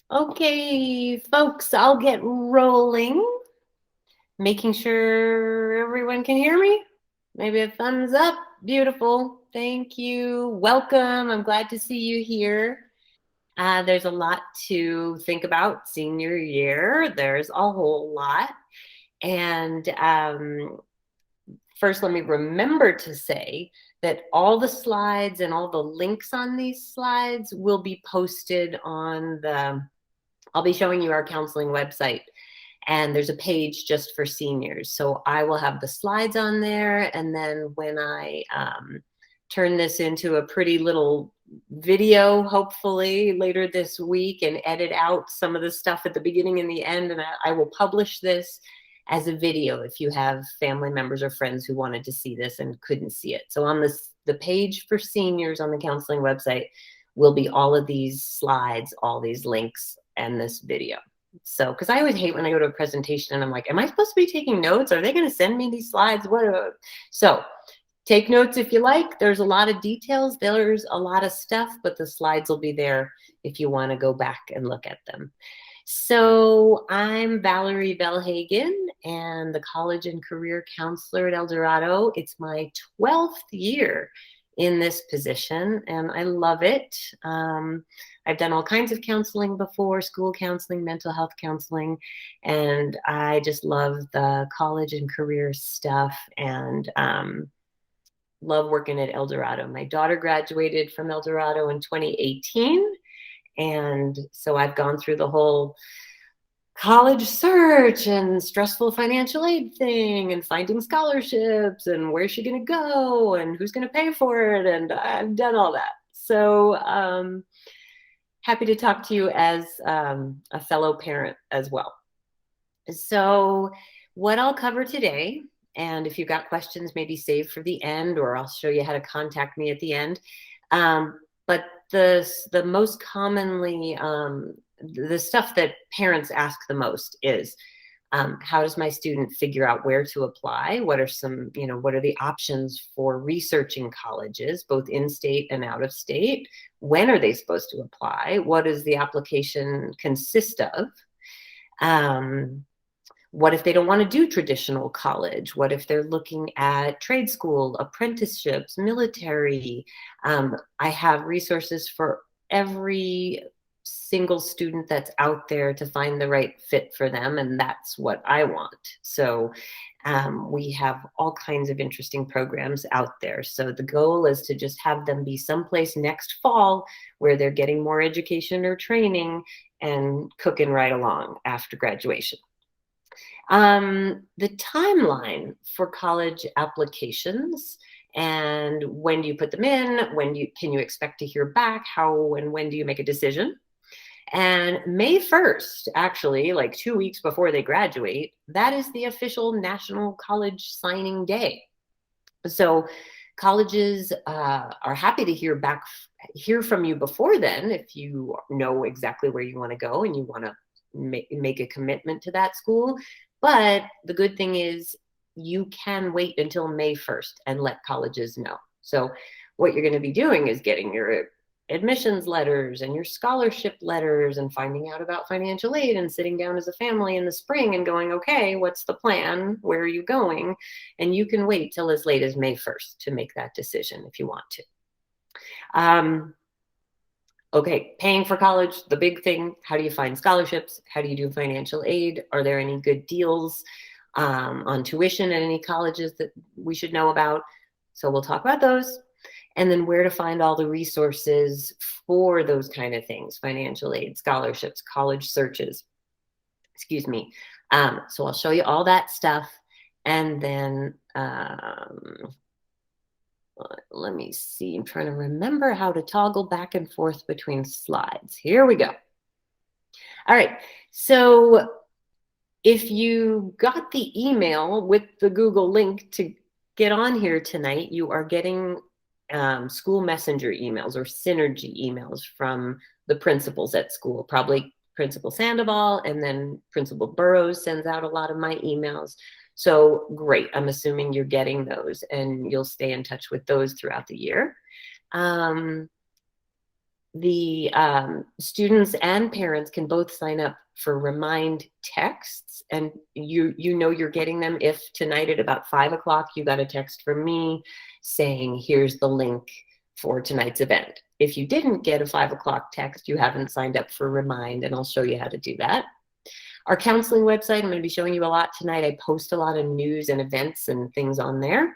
Okay, folks, I'll get rolling. Making sure everyone can hear me. Maybe a thumbs up. Beautiful. Thank you. Welcome. I'm glad to see you here. There's a lot to think about senior year. There's a whole lot. And first, let me remember to say that all the slides and all the links on these slides will be posted on I'll be showing you our counseling website, and there's a page just for seniors. So I will have the slides on there, and then when I turn this into a pretty little video, hopefully later this week, and edit out some of the stuff at the beginning and the end, and I will publish this as a video if you have family members or friends who wanted to see this and couldn't see it. So on the page for seniors on the counseling website will be all of these slides, all these links, and this video. So, because I always hate when I go to a presentation and I'm like, am I supposed to be taking notes? Are they going to send me these slides? So take notes if you like. There's a lot of details. There's a lot of stuff, but the slides will be there if you want to go back and look at them. So I'm Valerie Velhagen, and the college and career counselor at Eldorado. It's my 12th year in this position, and I love it. I've done all kinds of counseling before, school counseling, mental health counseling, and I just love the college and career stuff, and love working at Eldorado. My daughter graduated from Eldorado in 2018, and so I've gone through the whole college search and stressful financial aid thing and finding scholarships and where's she going to go and who's going to pay for it. And I've done all that. So happy to talk to you as a fellow parent as well. So what I'll cover today, and if you've got questions, maybe save for the end, or I'll show you how to contact me at the end. But the most commonly, the stuff that parents ask the most is, how does my student figure out where to apply? What are some, what are the options for researching colleges, both in-state and out of state? When are they supposed to apply? What does the application consist of? What if they don't want to do traditional college? What if they're looking at trade school, apprenticeships, military? I have resources for every single student that's out there to find the right fit for them, and that's what I want. So we have all kinds of interesting programs out there. So the goal is to just have them be someplace next fall where they're getting more education or training and cooking right along after graduation. The timeline for college applications, and when do you put them in? Can you expect to hear back? How and when do you make a decision? And May 1st, actually, like 2 weeks before they graduate, that is the official National College Signing Day. So colleges are happy to hear from you before then if you know exactly where you want to go and you want to make a commitment to that school. But the good thing is you can wait until May 1st and let colleges know. So what you're going to be doing is getting your admissions letters and your scholarship letters and finding out about financial aid and sitting down as a family in the spring and going, okay, what's the plan? Where are you going? And you can wait till as late as May 1st to make that decision if you want to. Okay, paying for college, the big thing. How do you find scholarships? How do you do financial aid? Are there any good deals on tuition at any colleges that we should know about? So we'll talk about those. And then where to find all the resources for those kind of things, financial aid, scholarships, college searches, excuse me. So I'll show you all that stuff. And then let me see, I'm trying to remember how to toggle back and forth between slides. Here we go. All right, so if you got the email with the Google link to get on here tonight, you are getting school messenger emails or synergy emails from the principals at school, probably Principal Sandoval, and then Principal Burrows sends out a lot of my emails. So great, I'm assuming you're getting those and you'll stay in touch with those throughout the year. the students and parents can both sign up for remind texts, and you know you're getting them if tonight at about 5 o'clock you got a text from me saying here's the link for tonight's event. If you didn't get a 5 o'clock text, you haven't signed up for remind, and I'll show you how to do that. Our counseling website, I'm going to be showing you a lot tonight. I post a lot of news and events and things on there.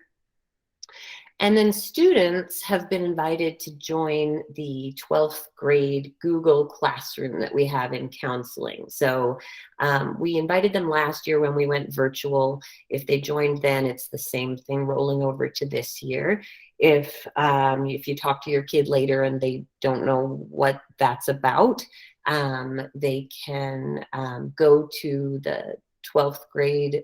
And then students have been invited to join the 12th grade Google Classroom that we have in counseling. So we invited them last year when we went virtual. If they joined then, it's the same thing rolling over to this year. If you talk to your kid later and they don't know what that's about, they can go to the 12th grade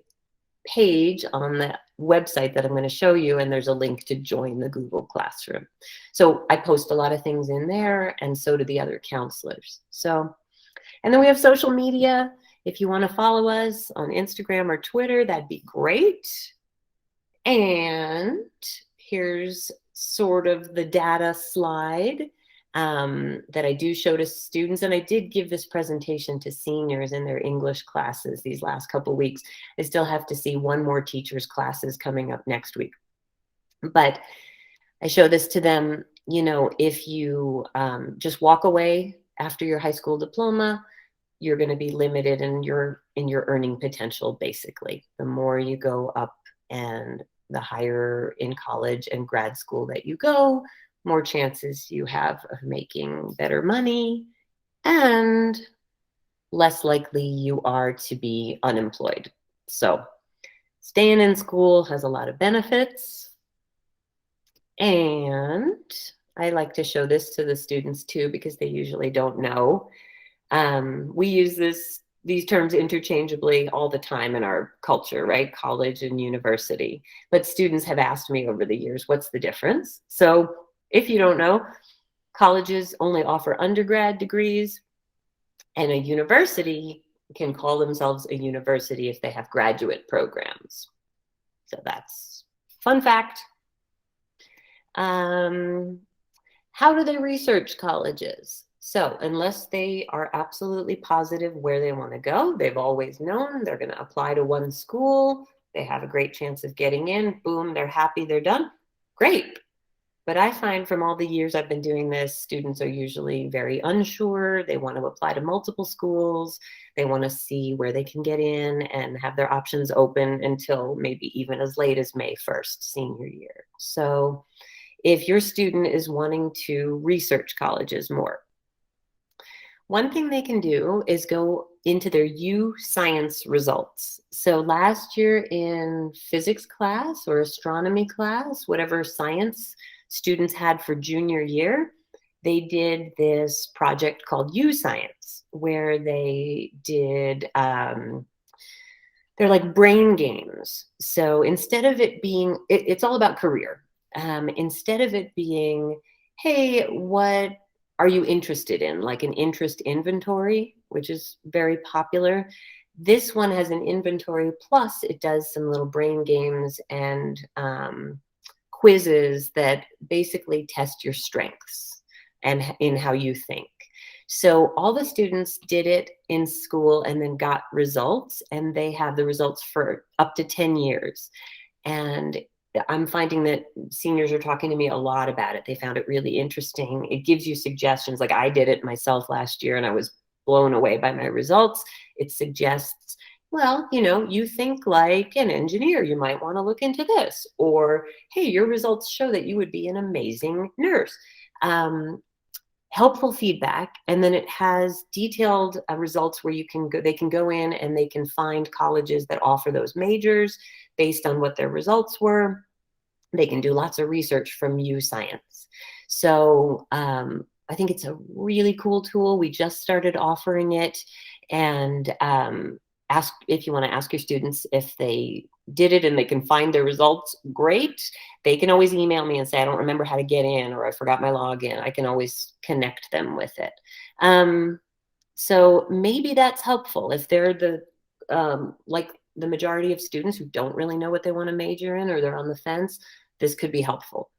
page on the website that I'm going to show you, and there's a link to join the Google Classroom. So I post a lot of things in there, and so do the other counselors. So, and then we have social media. If you want to follow us on Instagram or Twitter, that'd be great. And here's sort of the data slide that I do show to students. And I did give this presentation to seniors in their English classes these last couple of weeks. I still have to see one more teacher's classes coming up next week. But I show this to them, you know, if you just walk away after your high school diploma, you're going to be limited in your earning potential, basically. The more you go up and the higher in college and grad school that you go, more chances you have of making better money, and less likely you are to be unemployed. So staying in school has a lot of benefits. And I like to show this to the students too, because they usually don't know. We use these terms interchangeably all the time in our culture, right? College and university. But students have asked me over the years, what's the difference? So if you don't know, colleges only offer undergrad degrees, and a university can call themselves a university if they have graduate programs. So that's fun fact. How do they research colleges? So unless they are absolutely positive where they want to go, they've always known they're going to apply to one school, they have a great chance of getting in, boom, they're happy, they're done, great. But I find from all the years I've been doing this, students are usually very unsure. They want to apply to multiple schools. They want to see where they can get in and have their options open until maybe even as late as May 1st, senior year. So if your student is wanting to research colleges more, one thing they can do is go into their U Science results. So last year in physics class or astronomy class, whatever science students had for junior year, they did this project called U Science, where they did, they're like brain games. So instead of it being, it's all about career. Instead of it being, hey, what are you interested in? Like an interest inventory, which is very popular. This one has an inventory, plus it does some little brain games and quizzes that basically test your strengths and in how you think. So all the students did it in school and then got results, and they have the results for up to 10 years. And I'm finding that seniors are talking to me a lot about it. They found it really interesting. It gives you suggestions. Like I did it myself last year and I was blown away by my results. It suggests, well, you know, you think like an engineer, you might want to look into this. Or, hey, your results show that you would be an amazing nurse. Helpful feedback. And then it has detailed results where you can go, they can go in and they can find colleges that offer those majors based on what their results were. They can do lots of research from U Science. So I think it's a really cool tool. We just started offering it, and ask if you want to ask your students if they did it and they can find their results, great. They can always email me and say, I don't remember how to get in, or I forgot my login. I can always connect them with it. So maybe that's helpful if they're the, like the majority of students who don't really know what they want to major in, or they're on the fence, this could be helpful.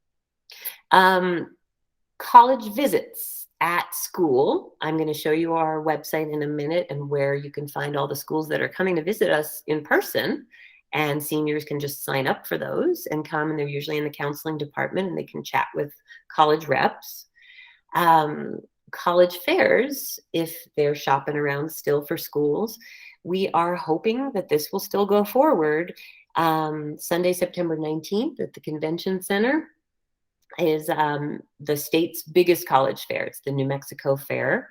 College visits. at school. I'm going to show you our website in a minute and where you can find all the schools that are coming to visit us in person. And seniors can just sign up for those and come, and they're usually in the counseling department, and they can chat with college reps. College fairs, if they're shopping around still for schools, we are hoping that this will still go forward. Sunday, September 19th at the Convention Center is the state's biggest college fair. It's the New Mexico Fair.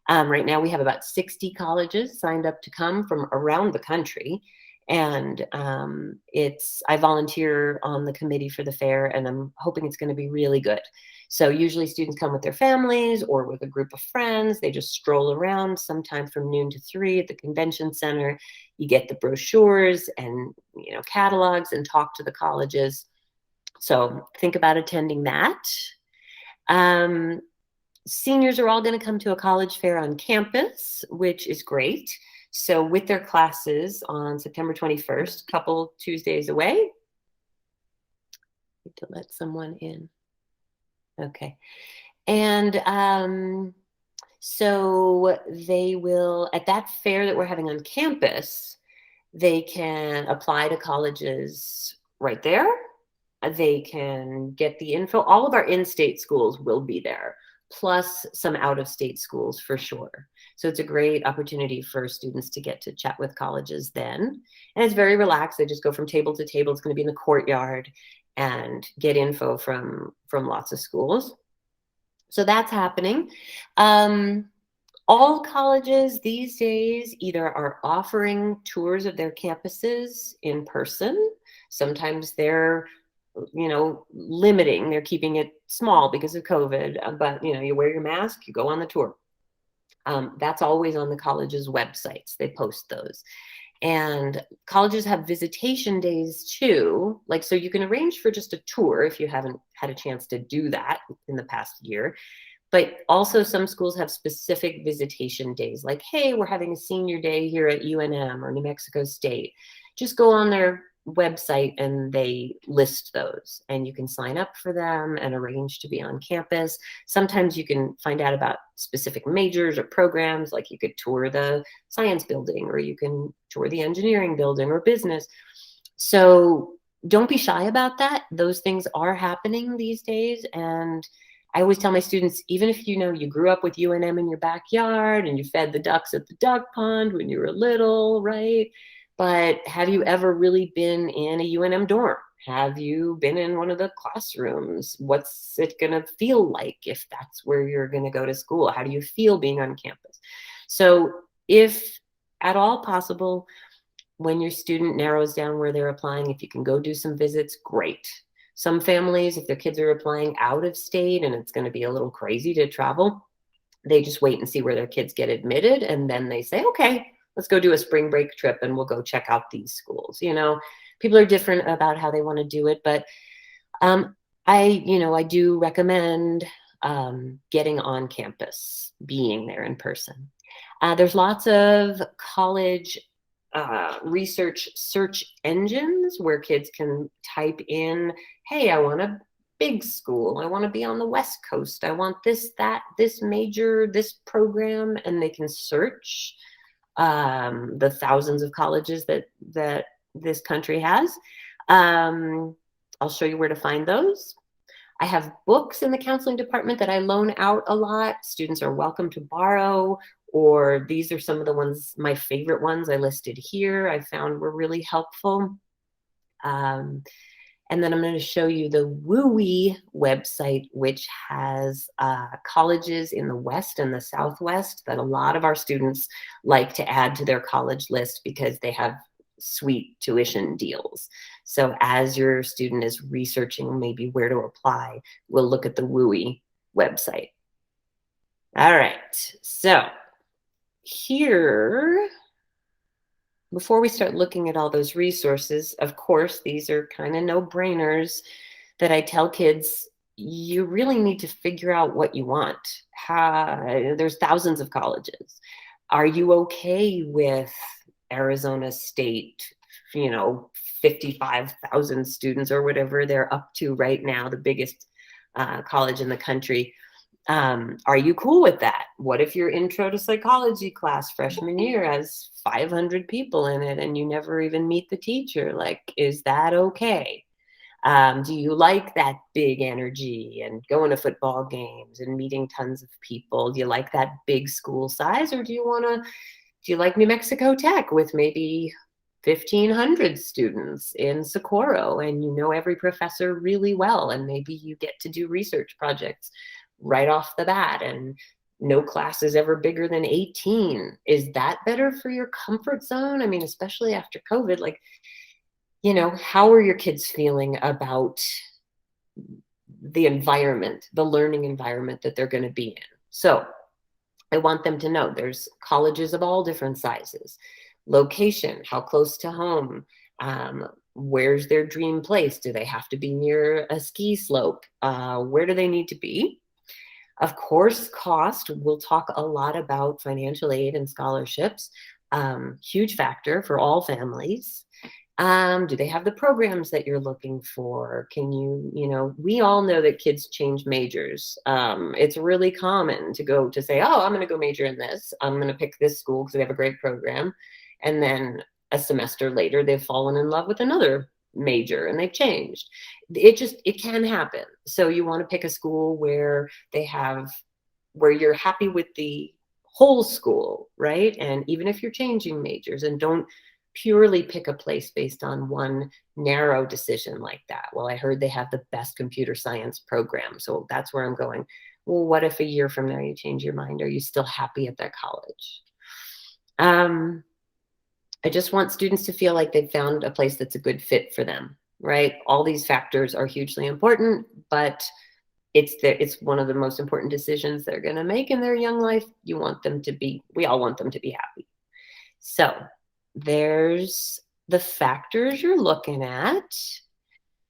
Right now we have about 60 colleges signed up to come from around the country. And I volunteer on the committee for the fair, and I'm hoping it's going to be really good. So usually students come with their families or with a group of friends. They just stroll around sometime from noon to 3 at the convention center. You get the brochures and catalogs and talk to the colleges. So think about attending that. Seniors are all going to come to a college fair on campus, which is great. So with their classes on September 21st, a couple Tuesdays away. Need to let someone in. Okay. And so they will, at that fair that we're having on campus, they can apply to colleges right there. They can get the info. All of our in-state schools will be there, plus some out-of-state schools for sure. So it's a great opportunity for students to get to chat with colleges then. And it's very relaxed. They just go from table to table. It's going to be in the courtyard and get info from lots of schools. So that's happening. All colleges these days either are offering tours of their campuses in person. Sometimes they're limiting, they're keeping it small because of COVID, but you wear your mask, you go on the tour. That's always on the college's websites. They post those. And colleges have visitation days too. So you can arrange for just a tour if you haven't had a chance to do that in the past year. But also some schools have specific visitation days, like, hey, we're having a senior day here at UNM or New Mexico State. Just go on their website and they list those, and you can sign up for them and arrange to be on campus. Sometimes you can find out about specific majors or programs, like you could tour the science building, or you can tour the engineering building or business. So don't be shy about that. Those things are happening these days. And I always tell my students, even if you grew up with UNM in your backyard and you fed the ducks at the duck pond when you were little, right? But have you ever really been in a UNM dorm? Have you been in one of the classrooms? What's it going to feel like if that's where you're going to go to school? How do you feel being on campus? So if at all possible, when your student narrows down where they're applying, if you can go do some visits, great. Some families, if their kids are applying out of state and it's going to be a little crazy to travel, they just wait and see where their kids get admitted. And then they say, okay, let's go do a spring break trip and we'll go check out these schools. People are different about how they want to do it, but I do recommend getting on campus, being there in person. There's lots of college research search engines where kids can type in, hey, I want a big school. I want to be on the West Coast. I want this, that, this major, this program, and they can search the thousands of colleges that this country has. I'll show you where to find those. I have books in the counseling department that I loan out a lot. Students are welcome to borrow, or these are some of the ones, my favorite ones I listed here, I found were really helpful. And then I'm going to show you the WUI website, which has colleges in the West and the Southwest that a lot of our students like to add to their college list because they have sweet tuition deals. So as your student is researching maybe where to apply, we'll look at the WUI website. All right, so here, before we start looking at all those resources, of course, these are kind of no-brainers that I tell kids, you really need to figure out what you want. There's thousands of colleges. Are you okay with Arizona State, 55,000 students or whatever they're up to right now, the biggest college in the country? Are you cool with that? What if your intro to psychology class freshman year has 500 people in it and you never even meet the teacher? Like, is that okay? Do you like that big energy and going to football games and meeting tons of people? Do you like that big school size, or do you like New Mexico Tech with maybe 1,500 students in Socorro and you know every professor really well, and maybe you get to do research projects right off the bat and no class is ever bigger than 18? Is that better for your comfort zone? I mean, especially after COVID, like, how are your kids feeling about the environment, the learning environment that they're going to be in? So I want them to know there's colleges of all different sizes. Location, how close to home, where's their dream place? Do they have to be near a ski slope? Where do they need to be? Of course, cost. We'll talk a lot about financial aid and scholarships. Huge factor for all families. Do they have the programs that you're looking for? Can we all know that kids change majors. It's really common to say, oh, I'm going to go major in this. I'm going to pick this school because they have a great program. And then a semester later, they've fallen in love with another major and they've changed. It can happen. So you want to pick a school where you're happy with the whole school, right? And even if you're changing majors, and don't purely pick a place based on one narrow decision like that. Well, I heard they have the best computer science program, so that's where I'm going. Well, what if a year from now you change your mind? Are you still happy at that college? I just want students to feel like they've found a place that's a good fit for them, right? All these factors are hugely important, but it's one of the most important decisions they're going to make in their young life. We all want them to be happy. So there's the factors you're looking at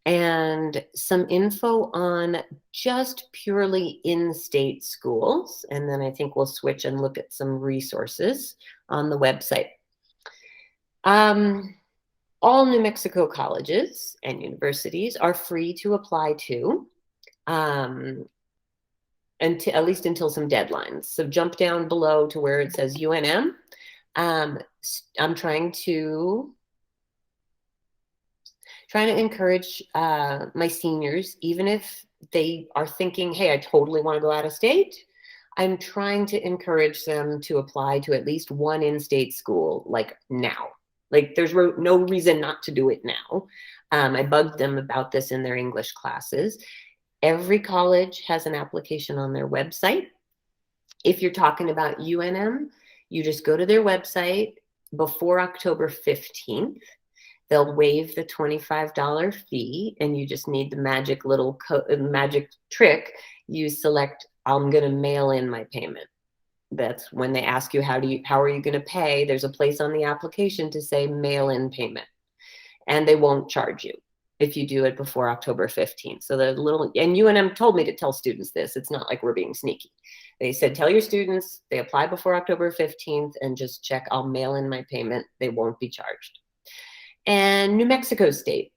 and some info on just purely in-state schools. And then I think we'll switch and look at some resources on the website. All New Mexico colleges and universities are free to apply to, at least until some deadlines. So jump down below to where it says UNM. I'm trying to encourage my seniors, even if they are thinking, hey, I totally want to go out of state. I'm trying to encourage them to apply to at least one in-state school, like now. Like there's no reason not to do it now. I bugged them about this in their English classes. Every college has an application on their website. If you're talking about UNM, you just go to their website before October 15th. They'll waive the $25 fee, and you just need the magic magic trick. You select, I'm going to mail in my payment. That's when they ask you, how are you going to pay? There's a place on the application to say mail in payment, and they won't charge you if you do it before October 15th. So and UNM told me to tell students this. It's not like we're being sneaky. They said, tell your students they apply before October 15th and just check, I'll mail in my payment. They won't be charged. And New Mexico State,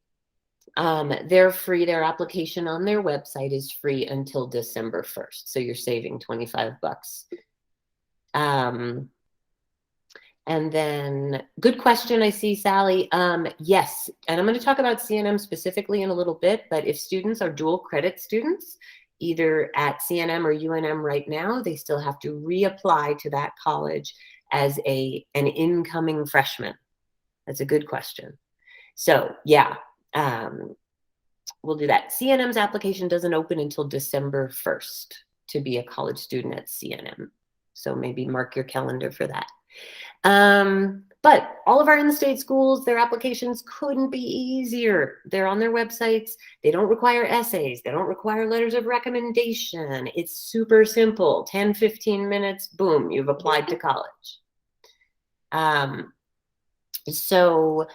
they're free. Their application on their website is free until December 1st. So you're saving $25. And then, good question, I see, Sally. Yes, and I'm going to talk about CNM specifically in a little bit, but if students are dual credit students, either at CNM or UNM right now, they still have to reapply to that college as an incoming freshman. That's a good question. So yeah, we'll do that. CNM's application doesn't open until December 1st to be a college student at CNM. So maybe mark your calendar for that. But all of our in-state schools, their applications couldn't be easier. They're on their websites. They don't require essays. They don't require letters of recommendation. It's super simple. 10, 15 minutes, boom, you've applied to college. So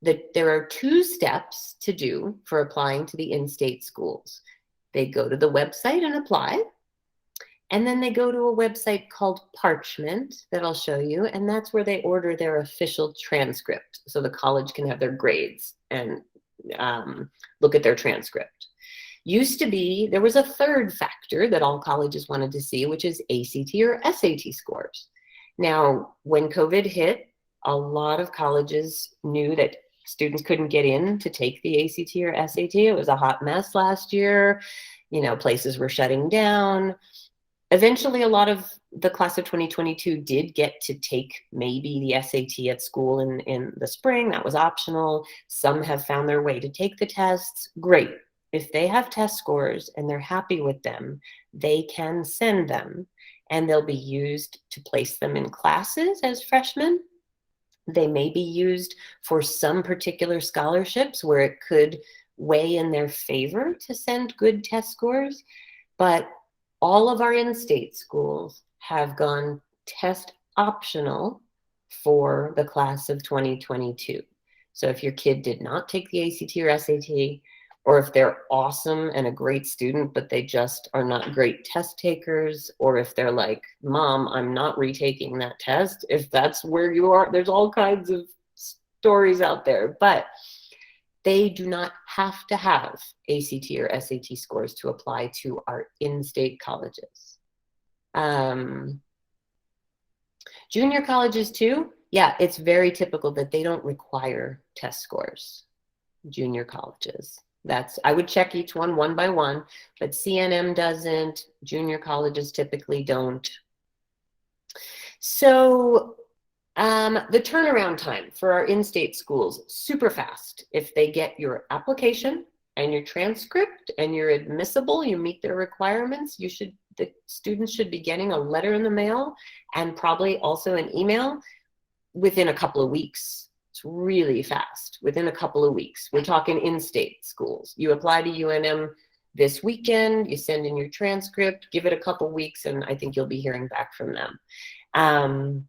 there are 2 steps to do for applying to the in-state schools. They go to the website and apply. And then they go to a website called Parchment that I'll show you. And that's where they order their official transcript. So the college can have their grades and look at their transcript. Used to be, there was a third factor that all colleges wanted to see, which is ACT or SAT scores. Now, when COVID hit, a lot of colleges knew that students couldn't get in to take the ACT or SAT. It was a hot mess last year. You know, places were shutting down. Eventually, a lot of the class of 2022 did get to take maybe the SAT at school in the spring. That was optional. Some have found their way to take the tests. Great. If they have test scores and they're happy with them, they can send them, and they'll be used to place them in classes as freshmen. They may be used for some particular scholarships where it could weigh in their favor to send good test scores. But all of our in-state schools have gone test optional for the class of 2022. So if your kid did not take the ACT or SAT, or if they're awesome and a great student, but they just are not great test takers, or if they're like, Mom, I'm not retaking that test, if that's where you are, there's all kinds of stories out there, but they do not have to have ACT or SAT scores to apply to our in-state colleges. Junior colleges too, yeah, it's very typical that they don't require test scores, junior colleges. I would check each one by one, but CNM doesn't, junior colleges typically don't. So the turnaround time for our in-state schools, super fast. If they get your application and your transcript and you're admissible, you meet their requirements, the students should be getting a letter in the mail and probably also an email within a couple of weeks. It's really fast, within a couple of weeks. We're talking in-state schools. You apply to UNM this weekend, you send in your transcript, give it a couple weeks, and I think you'll be hearing back from them.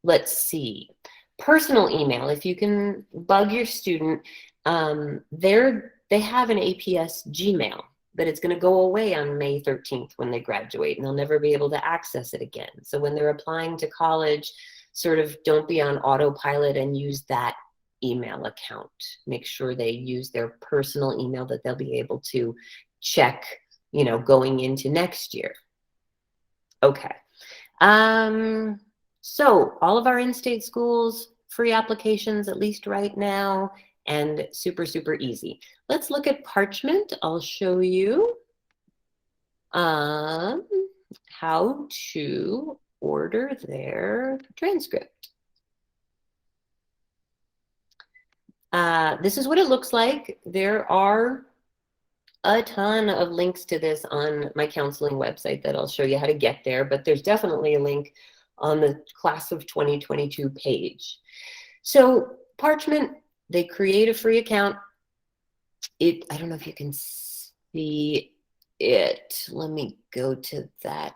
Let's see. Personal email, if you can bug your student, they have an APS Gmail, but it's going to go away on May 13th when they graduate, and they'll never be able to access it again. So when they're applying to college, sort of don't be on autopilot and use that email account. Make sure they use their personal email that they'll be able to check, you know, going into next year. Okay. So all of our in-state schools, free applications, at least right now, and super, super easy. Let's look at Parchment. I'll show you how to order their transcript. This is what it looks like. There are a ton of links to this on my counseling website that I'll show you how to get there, but there's definitely a link on the class of 2022 page. So Parchment, they create a free account. I don't know if you can see it. Let me go to that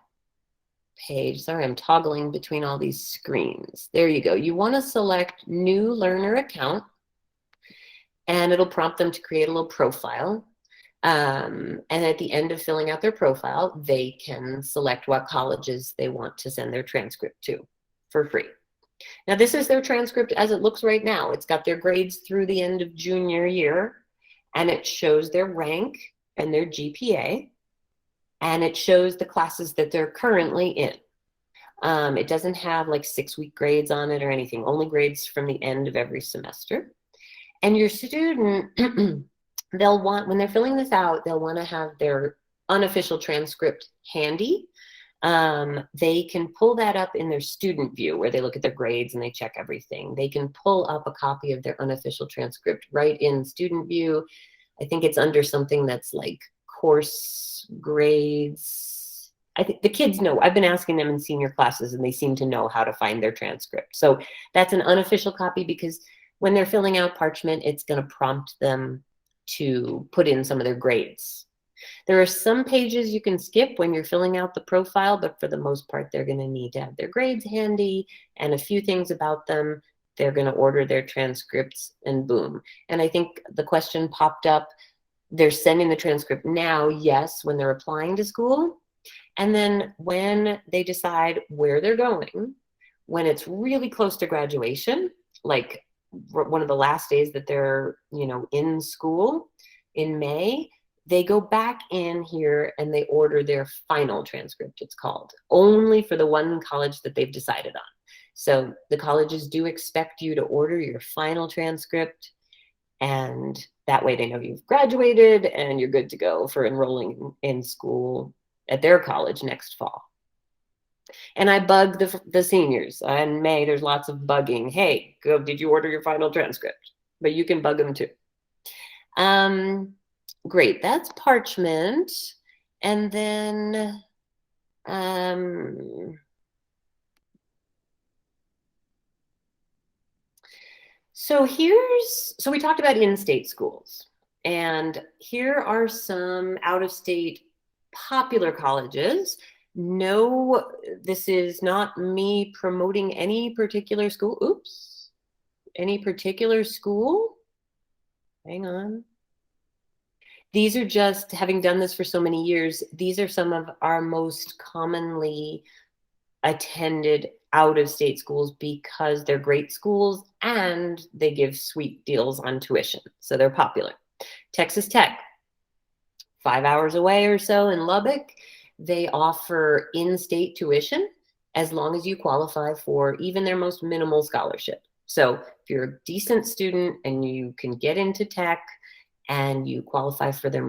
page. Sorry, I'm toggling between all these screens. There you go. You want to select new learner account, and it'll prompt them to create a little profile. And at the end of filling out their profile, they can select what colleges they want to send their transcript to for free. Now, this is their transcript as it looks right now. It's got their grades through the end of junior year, and it shows their rank and their GPA, and it shows the classes that they're currently in. It doesn't have like 6-week grades on it or anything, only grades from the end of every semester. And your student, they'll want, when they're filling this out, they'll want to have their unofficial transcript handy. They can pull that up in their student view where they look at their grades and they check everything. They can pull up a copy of their unofficial transcript right in student view. I think it's under something that's like course grades. I think the kids know. I've been asking them in senior classes and they seem to know how to find their transcript. So that's an unofficial copy because when they're filling out Parchment, it's going to prompt them to put in some of their grades. There are some pages you can skip when you're filling out the profile, but for the most part, they're going to need to have their grades handy and a few things about them. They're going to order their transcripts and boom. And I think the question popped up, they're sending the transcript now, yes, when they're applying to school. And then when they decide where they're going, when it's really close to graduation, like one of the last days that they're, in school, in May, they go back in here and they order their final transcript, it's called, only for the one college that they've decided on. So the colleges do expect you to order your final transcript, and that way they know you've graduated and you're good to go for enrolling in school at their college next fall. And I bug the seniors. In May, there's lots of bugging. Hey, did you order your final transcript? But you can bug them too. Great, that's Parchment. And then so we talked about in-state schools, and here are some out-of-state popular colleges. No, this is not me promoting any particular school. Oops, any particular school? Hang on. These are just, having done this for so many years, these are some of our most commonly attended out-of-state schools because they're great schools and they give sweet deals on tuition. So they're popular. Texas Tech, 5 hours away or so in Lubbock, they offer in-state tuition as long as you qualify for even their most minimal scholarship. So if you're a decent student and you can get into tech and you qualify for the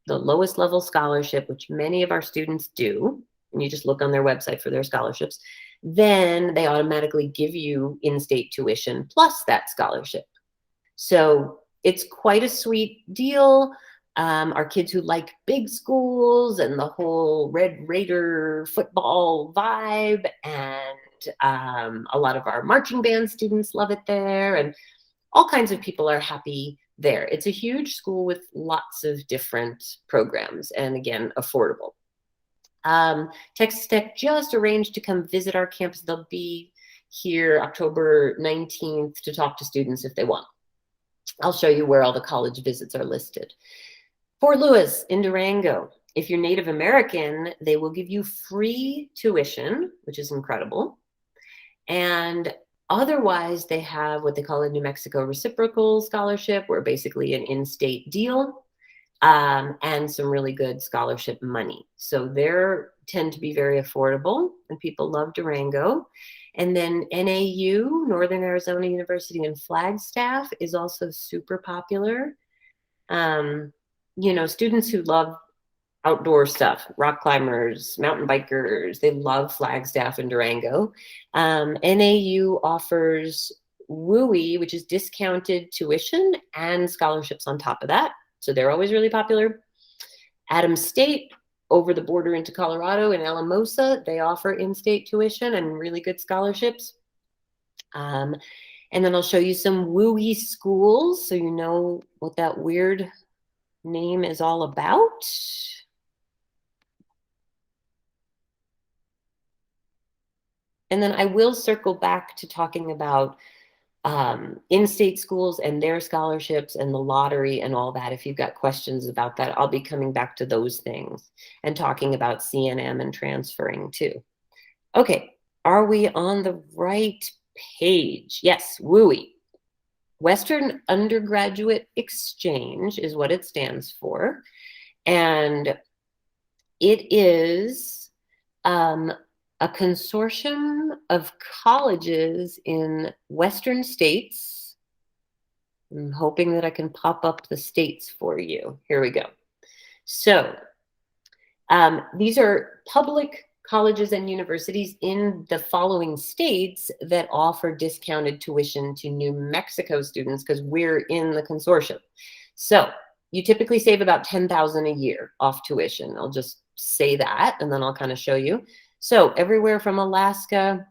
lowest level scholarship, which many of our students do, and you just look on their website for their scholarships, then they automatically give you in-state tuition plus that scholarship. So it's quite a sweet deal. Our kids who like big schools and the whole Red Raider football vibe, and a lot of our marching band students love it there, and all kinds of people are happy there. It's a huge school with lots of different programs, and again, affordable. Texas Tech just arranged to come visit our campus. They'll be here October 19th to talk to students if they want. I'll show you where all the college visits are listed. Fort Lewis in Durango. If you're Native American, they will give you free tuition, which is incredible. And otherwise, they have what they call a New Mexico reciprocal scholarship, where basically an in-state deal, and some really good scholarship money. So they tend to be very affordable, and people love Durango. And then NAU, Northern Arizona University in Flagstaff, is also super popular. Students who love outdoor stuff, rock climbers, mountain bikers, they love Flagstaff and Durango. NAU offers WUI, which is discounted tuition and scholarships on top of that. So they're always really popular. Adams State, over the border into Colorado in Alamosa, they offer in-state tuition and really good scholarships. And then I'll show you some WUI schools so you know what that weird name is all about. And then I will circle back to talking about in-state schools and their scholarships and the lottery and all that. If you've got questions about that, I'll be coming back to those things and talking about CNM and transferring too. Okay, are we on the right page? Yes, WUI. Western Undergraduate Exchange is what it stands for. And it is a consortium of colleges in Western states. I'm hoping that I can pop up the states for you. Here we go. So these are public colleges and universities in the following states that offer discounted tuition to New Mexico students because we're in the consortium. So you typically save about $10,000 a year off tuition. I'll just say that, and then I'll kind of show you. So everywhere from Alaska,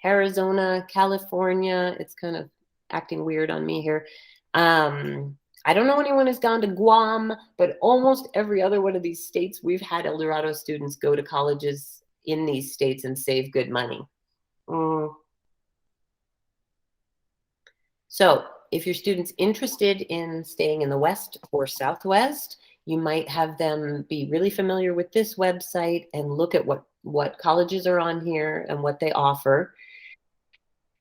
Arizona, California, it's kind of acting weird on me here. I don't know anyone who's gone to Guam, but almost every other one of these states, we've had Eldorado students go to colleges in these states and save good money. So if your student's interested in staying in the West or Southwest, you might have them be really familiar with this website and look at what colleges are on here and what they offer.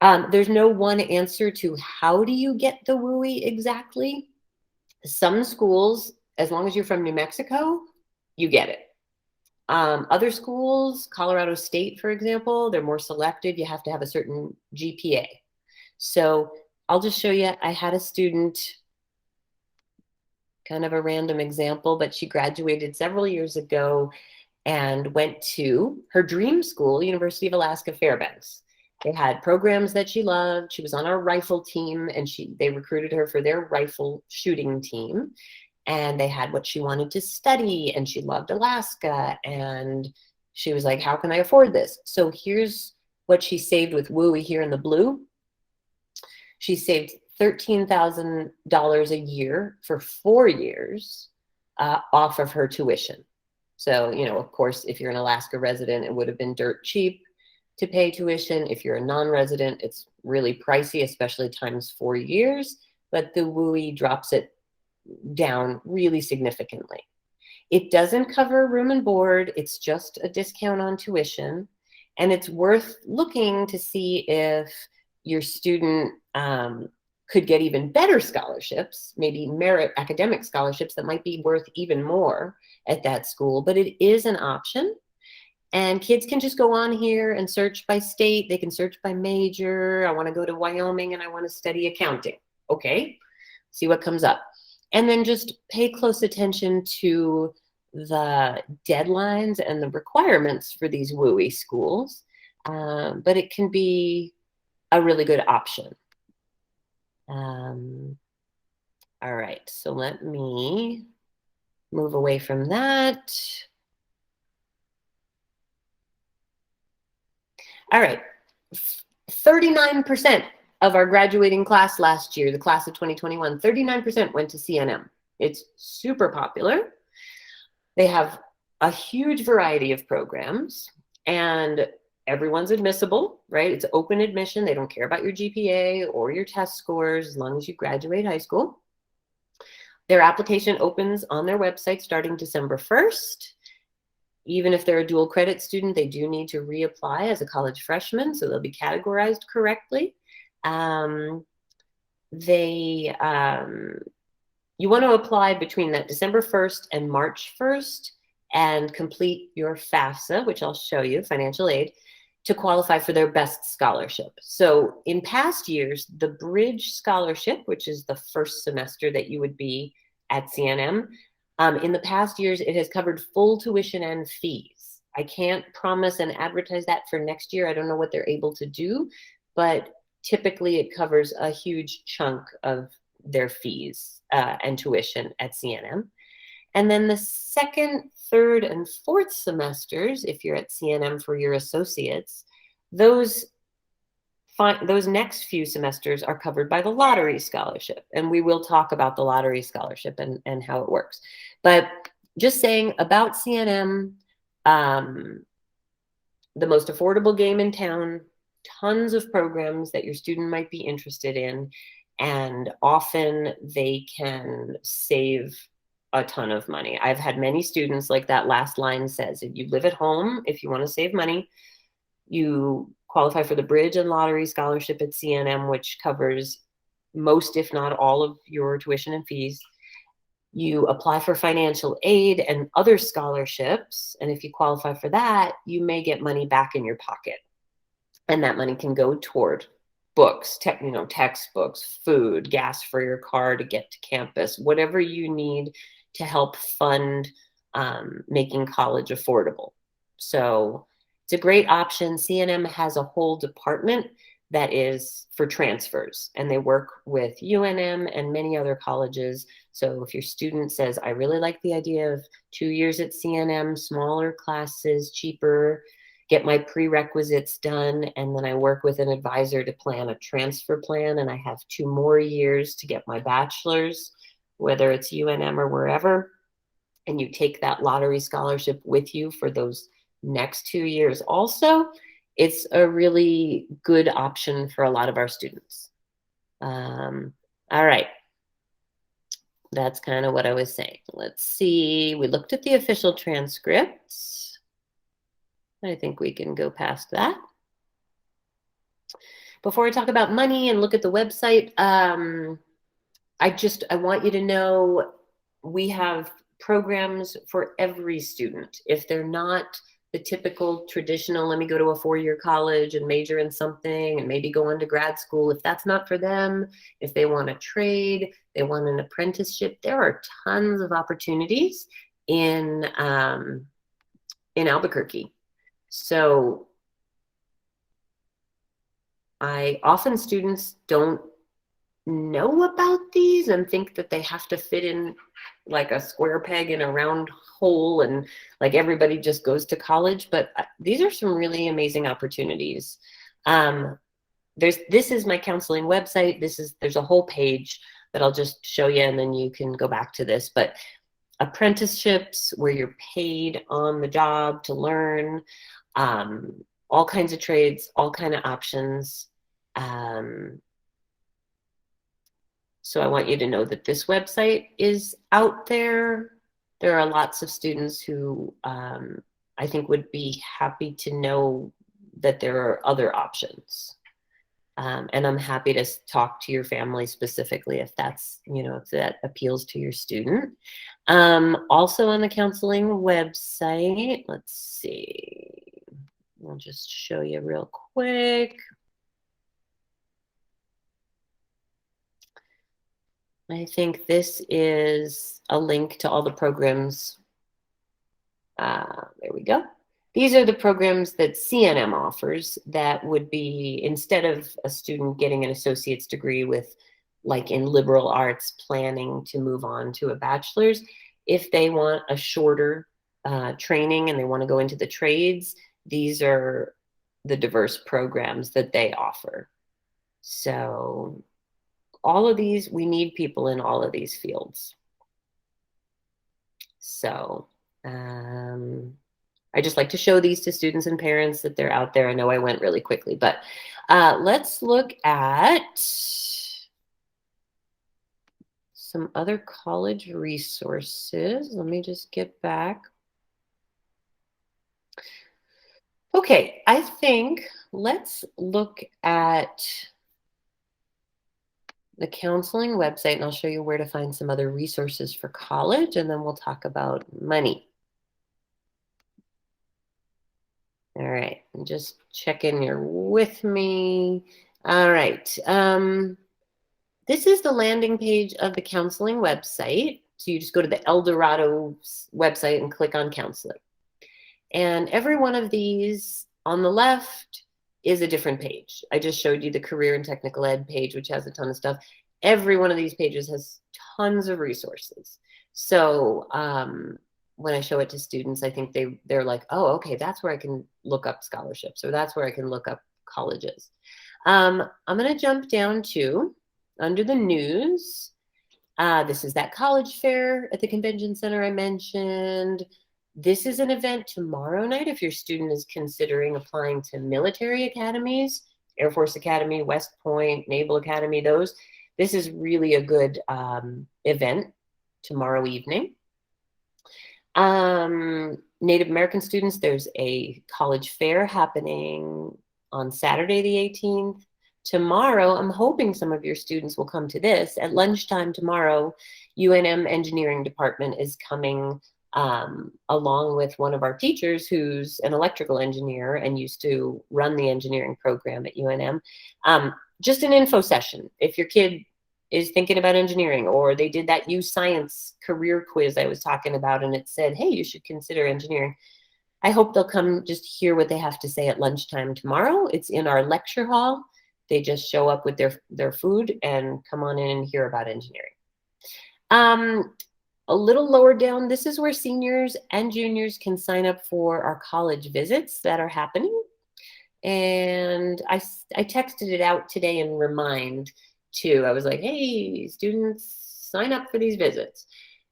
There's no one answer to how do you get the WUI exactly. Some schools, as long as you're from New Mexico, you get it. Other schools, Colorado State, for example, they're more selective. You have to have a certain GPA. So I'll just show you, I had a student, kind of a random example, but she graduated several years ago and went to her dream school, University of Alaska Fairbanks. They had programs that she loved. She was on our rifle team, and they recruited her for their rifle shooting team. And they had what she wanted to study, and she loved Alaska. And she was like, how can I afford this? So here's what she saved with WUI here in the blue. She saved $13,000 a year for 4 years off of her tuition. So, you know, of course, if you're an Alaska resident, it would have been dirt cheap to pay tuition. If you're a non-resident, it's really pricey, especially times 4 years. But the WUI drops it down really significantly. It doesn't cover room and board. It's just a discount on tuition. And it's worth looking to see if your student could get even better scholarships, maybe merit academic scholarships that might be worth even more at that school. But it is an option. And kids can just go on here and search by state. They can search by major. I want to go to Wyoming and I want to study accounting. Okay, see what comes up. And then just pay close attention to the deadlines and the requirements for these WUI schools. But it can be a really good option. All right, so let me move away from that. All right, 39% of our graduating class last year, the class of 2021, 39% went to CNM. It's super popular. They have a huge variety of programs, and everyone's admissible, right? It's open admission. They don't care about your GPA or your test scores as long as you graduate high school. Their application opens on their website starting December 1st. Even if they're a dual credit student, they do need to reapply as a college freshman, so they'll be categorized correctly. You want to apply between that December 1st and March 1st and complete your FAFSA, which I'll show you, financial aid, to qualify for their best scholarship. So in past years, the Bridge Scholarship, which is the first semester that you would be at CNM, in the past years, it has covered full tuition and fees. I can't promise and advertise that for next year. I don't know what they're able to do, but typically it covers a huge chunk of their fees and tuition at CNM. And then the second, third, and fourth semesters, if you're at CNM for your associates, those next few semesters are covered by the lottery scholarship. And we will talk about the lottery scholarship and how it works. But just saying about CNM, the most affordable game in town, tons of programs that your student might be interested in, and often they can save a ton of money. I've had many students, like that last line says, if you live at home, if you want to save money, you qualify for the Bridge and Lottery Scholarship at CNM, which covers most, if not all, of your tuition and fees. You apply for financial aid and other scholarships, and if you qualify for that, you may get money back in your pocket. And that money can go toward books, textbooks, food, gas for your car to get to campus, whatever you need to help fund making college affordable. So it's a great option. CNM has a whole department that is for transfers, and they work with UNM and many other colleges. So if your student says, I really like the idea of 2 years at CNM, smaller classes, cheaper, get my prerequisites done, and then I work with an advisor to plan a transfer plan, and I have 2 more years to get my bachelor's, whether it's UNM or wherever, and you take that lottery scholarship with you for those next 2 years also, it's a really good option for a lot of our students. All right. That's kind of what I was saying. Let's see. We looked at the official transcripts. I think we can go past that. Before I talk about money and look at the website, I want you to know we have programs for every student. If they're not the typical traditional, let me go to a 4-year college and major in something and maybe go on to grad school. If that's not for them, if they want a trade, they want an apprenticeship, there are tons of opportunities in Albuquerque. So often students don't know about these and think that they have to fit in like a square peg in a round hole and like everybody just goes to college, but these are some really amazing opportunities. This is my counseling website. There's a whole page that I'll just show you and then you can go back to this, but apprenticeships where you're paid on the job to learn, all kinds of trades, all kind of options. So I want you to know that this website is out there. There are lots of students who I think would be happy to know that there are other options. And I'm happy to talk to your family specifically if that's, if that appeals to your student. Also on the counseling website, let's see. I'll just show you real quick. I think this is a link to all the programs. There we go. These are the programs that CNM offers that would be, instead of a student getting an associate's degree with, like in liberal arts, planning to move on to a bachelor's, if they want a shorter training and they want to go into the trades, these are the diverse programs that they offer. So all of these, we need people in all of these fields. So I just like to show these to students and parents that they're out there. I know I went really quickly, but let's look at some other college resources. Let me just get back. Okay, I think let's look at the counseling website, and I'll show you where to find some other resources for college, and then we'll talk about money. All right, and just check in you're with me. All right. This is the landing page of the counseling website. So you just go to the Eldorado website and click on counseling. And every one of these on the left is a different page. I just showed you the career and technical ed page, which has a ton of stuff. Every one of these pages has tons of resources. So when I show it to students, I think they're like, oh, okay, that's where I can look up scholarships, or that's where I can look up colleges. I'm going to jump down to under the news. This is that college fair at the convention center I mentioned. This is an event tomorrow night if your student is considering applying to military academies, Air Force Academy, West Point, Naval Academy, those. This is really a good event tomorrow evening. Native American students, there's a college fair happening on Saturday the 18th. Tomorrow, I'm hoping some of your students will come to this. At lunchtime tomorrow, UNM Engineering Department is coming along with one of our teachers who's an electrical engineer and used to run the engineering program at UNM. Just an info session. If your kid is thinking about engineering, or they did that U Science career quiz I was talking about and it said, hey, you should consider engineering. I hope they'll come just hear what they have to say at lunchtime tomorrow. It's in our lecture hall. They just show up with their food and come on in and hear about engineering. A little lower down, this is where seniors and juniors can sign up for our college visits that are happening. And I texted it out today and remind too. I was like, hey, students, sign up for these visits.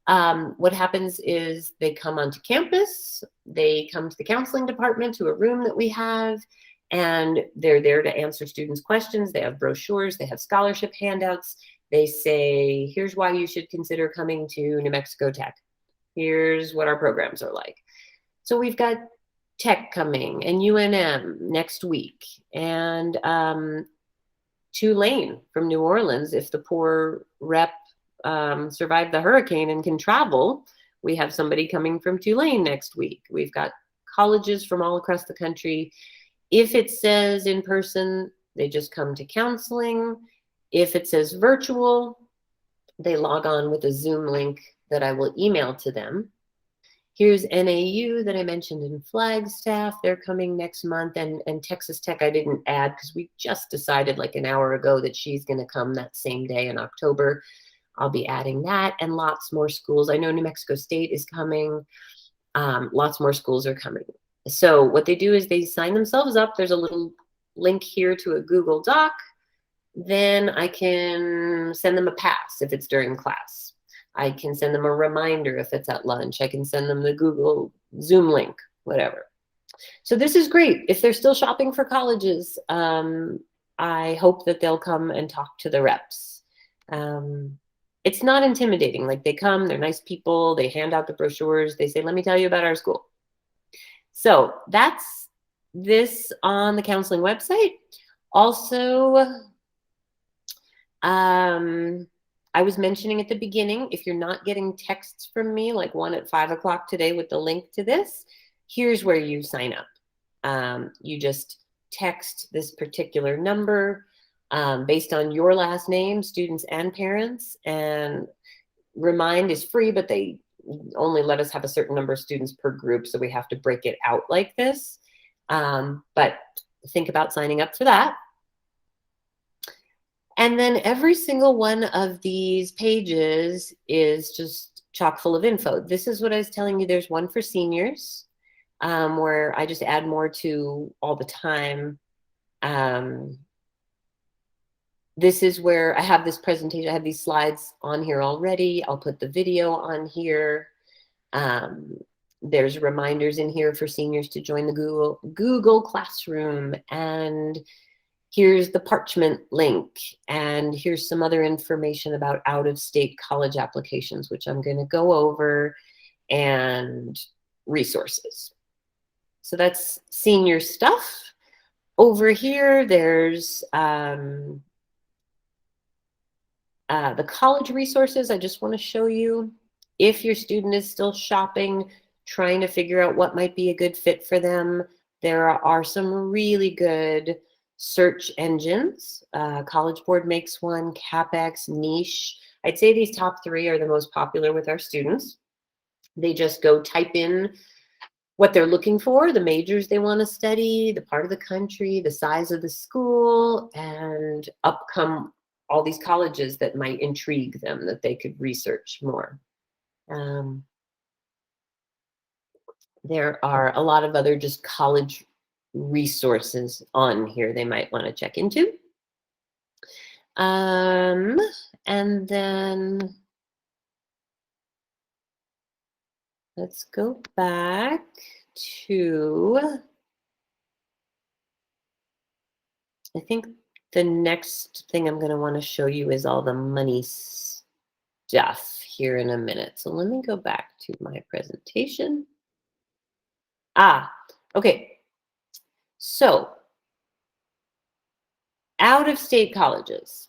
What happens is they come onto campus, they come to the counseling department, to a room that we have, and they're there to answer students' questions. They have brochures, they have scholarship handouts. They say, here's why you should consider coming to New Mexico Tech. Here's what our programs are like. So we've got Tech coming and UNM next week, and Tulane from New Orleans, if the poor rep survived the hurricane and can travel. We have somebody coming from Tulane next week. We've got colleges from all across the country. If it says in person, they just come to counseling. If it says virtual, they log on with a Zoom link that I will email to them. Here's NAU that I mentioned in Flagstaff. They're coming next month. And Texas Tech I didn't add because we just decided like an hour ago that she's going to come that same day in October. I'll be adding that and lots more schools. I know New Mexico State is coming. Lots more schools are coming. So what they do is they sign themselves up. There's a little link here to a Google Doc. Then I can send them a pass if it's during class. I can send them a reminder if it's at lunch. I can send them the Google Zoom link, whatever. So this is great. If they're still shopping for colleges, I hope that they'll come and talk to the reps. It's not intimidating. Like they come, they're nice people. They hand out the brochures. They say, let me tell you about our school. So that's this on the counseling website. Also, I was mentioning at the beginning, if you're not getting texts from me, like one at 5 o'clock today with the link to this, here's where you sign up. You just text this particular number based on your last name, students and parents. And Remind is free, but they only let us have a certain number of students per group, so we have to break it out like this. But think about signing up for that. And then every single one of these pages is just chock full of info. This is what I was telling you. There's one for seniors where I just add more to all the time. This is where I have this presentation. I have these slides on here already. I'll put the video on here. There's reminders in here for seniors to join the Google Classroom. And here's the Parchment link. And here's some other information about out-of-state college applications, which I'm going to go over, and resources. So that's senior stuff. Over here, there's the college resources. I just want to show you, if your student is still shopping, trying to figure out what might be a good fit for them, there are some really good search engines. College Board makes one, CapEx, Niche. I'd say these top three are the most popular with our students. They just go type in what they're looking for, the majors they want to study, the part of the country, the size of the school, and up come all these colleges that might intrigue them that they could research more. There are a lot of other just college resources on here they might want to check into. And then let's go back to, I think the next thing I'm going to want to show you is all the money stuff here in a minute. So let me go back to my presentation. Okay. So, out-of-state colleges,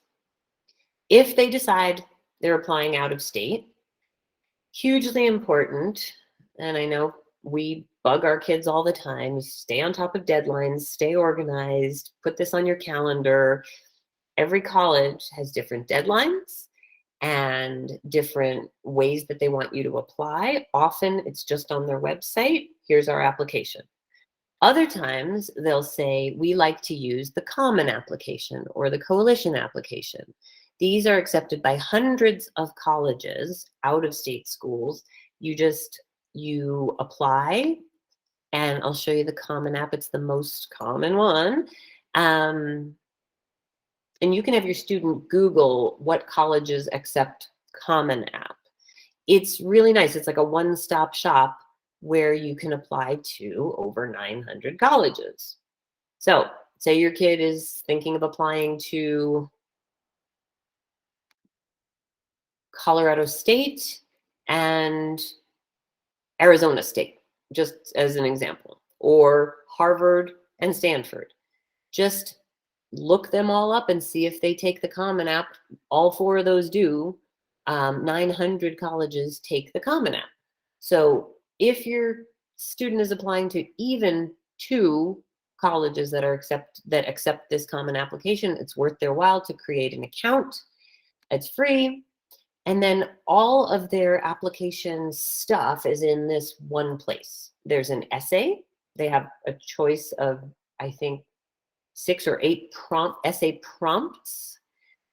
if they decide they're applying out of state, hugely important, and I know we bug our kids all the time, stay on top of deadlines, stay organized, put this on your calendar. Every college has different deadlines and different ways that they want you to apply. Often it's just on their website, here's our application. Other times they'll say, we like to use the common application or the coalition application. These are accepted by hundreds of colleges, out-of-state schools. You apply, and I'll show you the common app. It's the most common one. And you can have your student Google what colleges accept common app. It's really nice. It's like a one-stop shop where you can apply to over 900 colleges. So say your kid is thinking of applying to Colorado State and Arizona State, just as an example, or Harvard and Stanford. Just look them all up and see if they take the Common App. All four of those do. 900 colleges take the Common App. So if your student is applying to even 2 colleges that accept this common application, it's worth their while to create an account. It's free. And then all of their application stuff is in this one place. There's an essay. They have a choice of, I think, 6 or 8 essay prompts.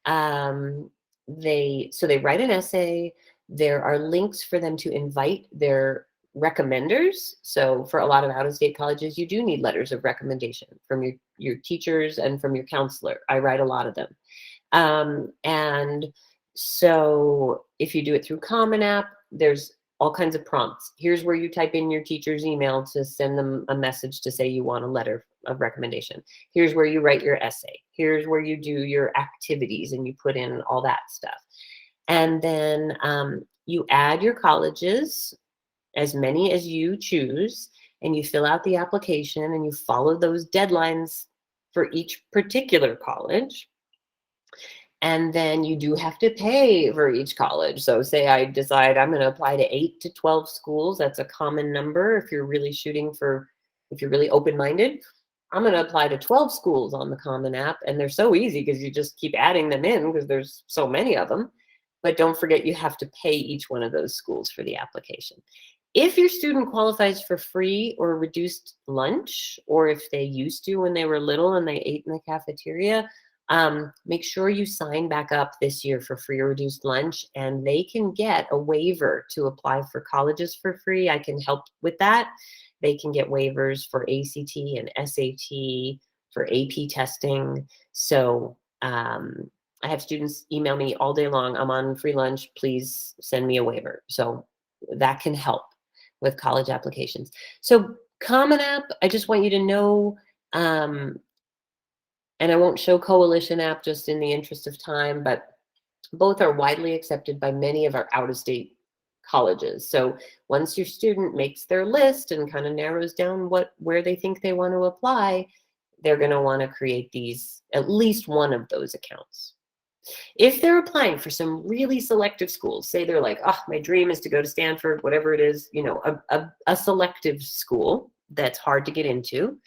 They write an essay. There are links for them to invite their recommenders. So for a lot of out-of-state colleges, you do need letters of recommendation from your teachers and from your counselor. I write a lot of them. And so if you do it through Common App, there's all kinds of prompts. Here's where you type in your teacher's email to send them a message to say you want a letter of recommendation. Here's where you write your essay. Here's where you do your activities and you put in all that stuff. And then you add your colleges, as many as you choose, and you fill out the application and you follow those deadlines for each particular college. And then you do have to pay for each college. So say I decide I'm going to apply to 8 to 12 schools. That's a common number if you're really if you're really open-minded. I'm going to apply to 12 schools on the Common App. And they're so easy because you just keep adding them in because there's so many of them. But don't forget, you have to pay each one of those schools for the application. If your student qualifies for free or reduced lunch, or if they used to when they were little and they ate in the cafeteria, make sure you sign back up this year for free or reduced lunch, and they can get a waiver to apply for colleges for free. I can help with that. They can get waivers for ACT and SAT, for AP testing. So I have students email me all day long, I'm on free lunch, please send me a waiver. So that can help with college applications. So Common App, I just want you to know, and I won't show Coalition App just in the interest of time, but both are widely accepted by many of our out-of-state colleges. So once your student makes their list and kind of narrows down where they think they want to apply, they're going to want to create at least one of those accounts. If they're applying for some really selective schools, say they're like, oh, my dream is to go to Stanford, whatever it is, a selective school that's hard to get into,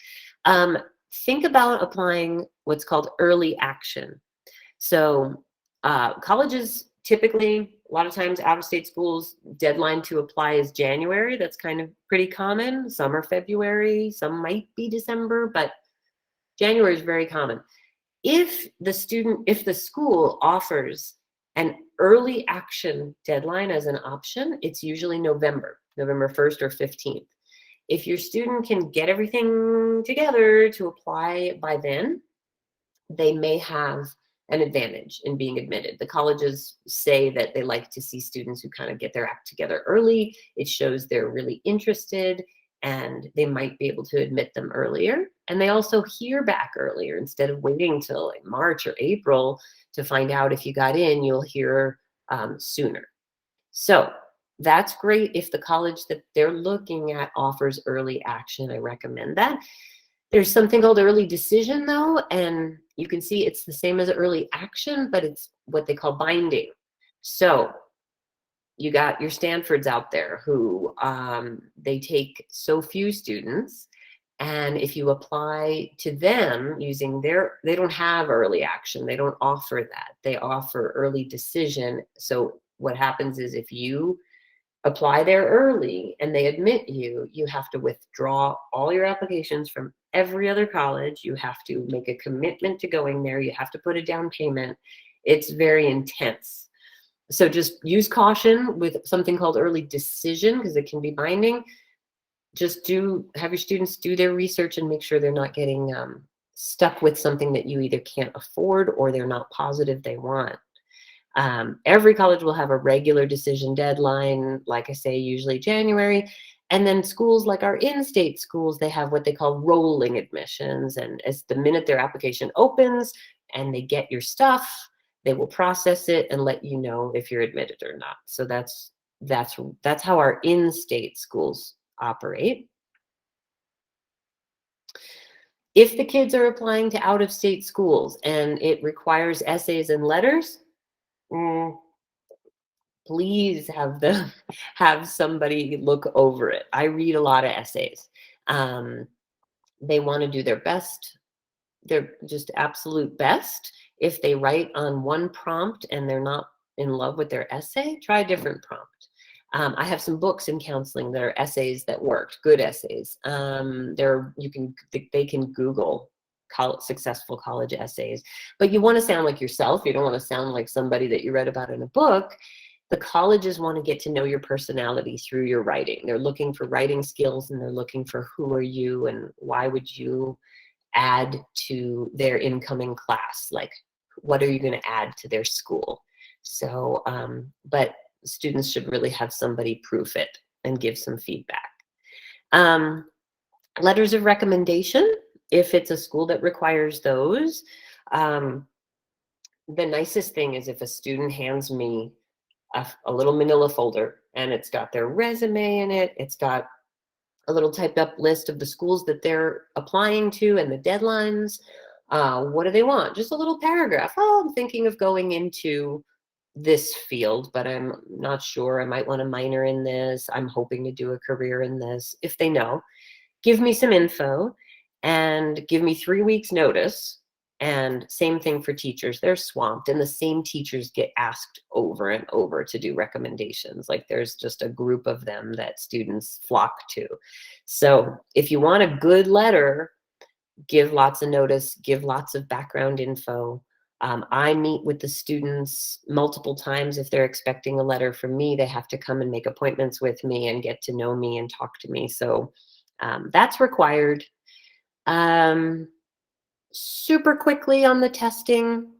think about applying what's called early action. So colleges typically, a lot of times out-of-state schools, deadline to apply is January. That's kind of pretty common. Some are February, some might be December, but January is very common. If the school offers an early action deadline as an option, it's usually November 1st or 15th. If your student can get everything together to apply by then, they may have an advantage in being admitted. The colleges say that they like to see students who kind of get their act together early. It shows they're really interested and they might be able to admit them earlier. And they also hear back earlier instead of waiting till like March or April to find out if you got in, you'll hear sooner. So that's great if the college that they're looking at offers early action. I recommend that. There's something called early decision though, and you can see it's the same as early action, but it's what they call binding. So you got your Stanfords out there who they take so few students, and if you apply to them using they don't have early action, they don't offer that. They offer early decision. So what happens is if you apply there early and they admit you, you have to withdraw all your applications from every other college. You have to make a commitment to going there. You have to put a down payment. It's very intense. So just use caution with something called early decision because it can be binding. Just have your students do their research and make sure they're not getting stuck with something that you either can't afford or they're not positive they want. Every college will have a regular decision deadline, like I say, usually January. And then schools like our in-state schools, they have what they call rolling admissions. And as the minute their application opens and they get your stuff, they will process it and let you know if you're admitted or not. So that's how our in-state schools operate. If the kids are applying to out-of-state schools and it requires essays and letters, please have somebody look over it. I read a lot of essays. They want to do their best, their just absolute best. If they write on one prompt and they're not in love with their essay, try a different prompt. I have some books in counseling that are essays that worked, good essays. They can Google successful college essays, but you want to sound like yourself. You don't want to sound like somebody that you read about in a book. The colleges want to get to know your personality through your writing. They're looking for writing skills, and they're looking for who are you and why would you add to their incoming class? Like, what are you going to add to their school? So, but students should really have somebody proof it and give some feedback. Letters of recommendation, if it's a school that requires those. The nicest thing is if a student hands me a little manila folder, and it's got their resume in it, it's got a little typed up list of the schools that they're applying to and the deadlines. What do they want? Just a little paragraph. Oh, I'm thinking of going into this field, but I'm not sure. I might want to minor in this. I'm hoping to do a career in this. If they know, give me some info and give me 3 weeks notice. And same thing for teachers. They're swamped, and the same teachers get asked over and over to do recommendations. Like, there's just a group of them that students flock to. So if you want a good letter, give lots of notice, give lots of background info. I meet with the students multiple times. If they're expecting a letter from me, they have to come and make appointments with me and get to know me and talk to me. So that's required. Super quickly on the testing,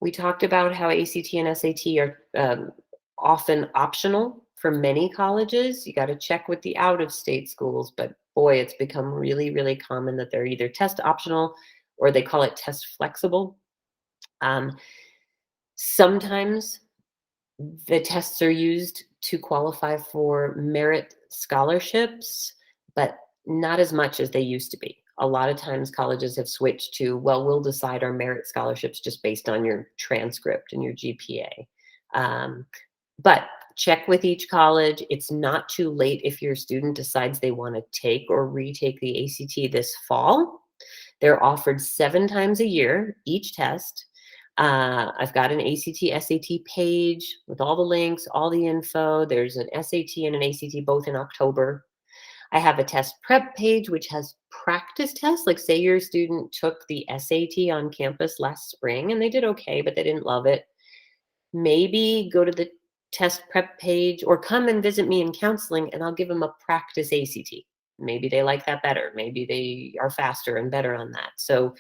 we talked about how ACT and SAT are often optional for many colleges. You got to check with the out-of-state schools, but boy, it's become really, really common that they're either test optional or they call it test flexible. Sometimes the tests are used to qualify for merit scholarships, but not as much as they used to be. A lot of times colleges have switched to, well, we'll decide our merit scholarships just based on your transcript and your GPA. But check with each college. It's not too late if your student decides they want to take or retake the ACT this fall. They're offered 7 times a year, each test. I've got an ACT, SAT page with all the links, all the info. There's an SAT and an ACT both in October. I have a test prep page, which has practice tests. Like, say your student took the SAT on campus last spring and they did okay, but they didn't love it. Maybe go to the test prep page or come and visit me in counseling, and I'll give them a practice ACT. Maybe they like that better. Maybe they are faster and better on that. So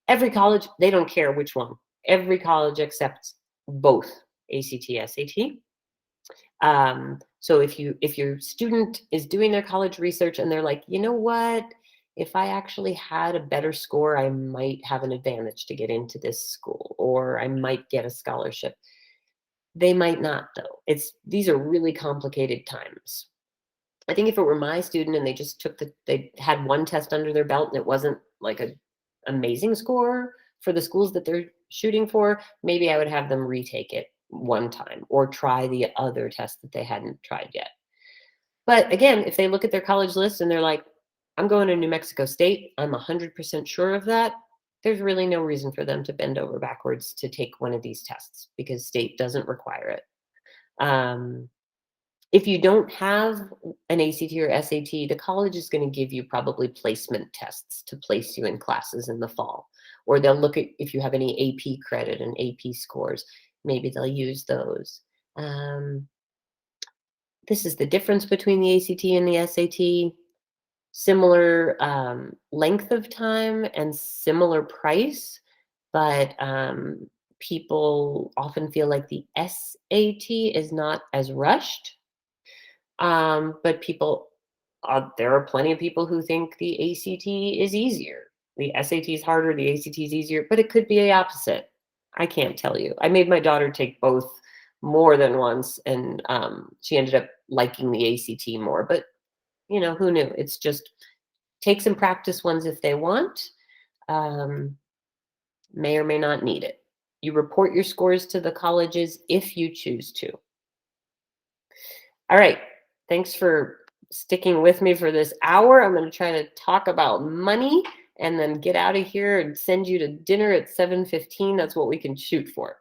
every college, they don't care which one. Every college accepts both ACT, SAT. So if your student is doing their college research and they're like, you know what, if I actually had a better score, I might have an advantage to get into this school, or I might get a scholarship. They might not, though. These are really complicated times. I think if it were my student and they just they had one test under their belt and it wasn't like an amazing score for the schools that they're shooting for, maybe I would have them retake it one time or try the other test that they hadn't tried yet. But again, if they look at their college list and they're like, I'm going to New Mexico State, I'm 100% sure of that, there's really no reason for them to bend over backwards to take one of these tests because state doesn't require it. If you don't have an ACT or SAT, the college is going to give you probably placement tests to place you in classes in the fall. Or they'll look at if you have any AP credit and AP scores. Maybe they'll use those. This is the difference between the ACT and the SAT. Similar length of time and similar price, but people often feel like the SAT is not as rushed. But there are plenty of people who think the ACT is easier. The SAT is harder, the ACT is easier, but it could be the opposite. I can't tell you. I made my daughter take both more than once, and she ended up liking the ACT more. But, who knew? It's just take some practice ones if they want. May or may not need it. You report your scores to the colleges if you choose to. All right. Thanks for sticking with me for this hour. I'm going to try to talk about money and then get out of here and send you to dinner at 7:15. That's what we can shoot for.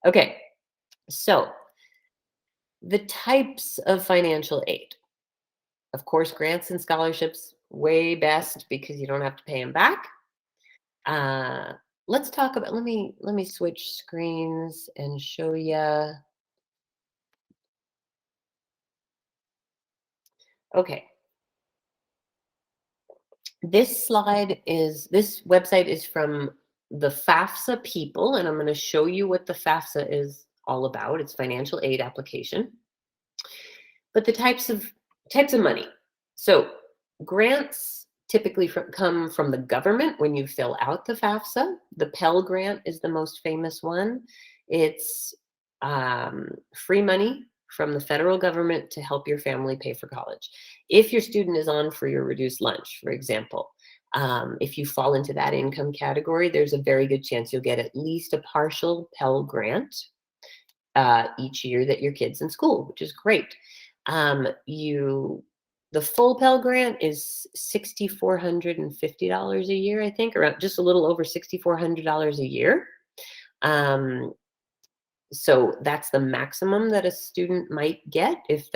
Okay. So the types of financial aid. Of course, grants and scholarships, way best because you don't have to pay them back. Let's talk about, let me switch screens and show you. Okay. This website is from the FAFSA people, and I'm going to show you what the FAFSA is all about. It's financial aid application. But the types of money. So grants typically come from the government when you fill out the FAFSA. The Pell Grant is the most famous one. It's free money from the federal government to help your family pay for college. If your student is on free or reduced lunch, for example, if you fall into that income category, there's a very good chance you'll get at least a partial Pell Grant each year that your kid's in school, which is great. The full Pell Grant is $6,450 a year, I think, or just a little over $6,400 a year. So that's the maximum that a student might get if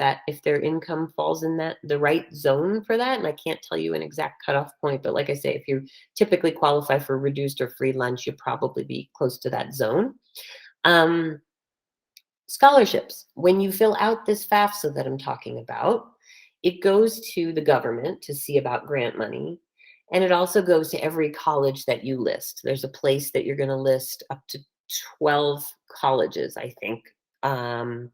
their income falls in the right zone for that. And I can't tell you an exact cutoff point, but like I say, if you typically qualify for reduced or free lunch, you'll probably be close to that zone. Scholarships. When you fill out this FAFSA that I'm talking about, it goes to the government to see about grant money. And it also goes to every college that you list. There's a place that you're going to list up to 12 colleges, I think. And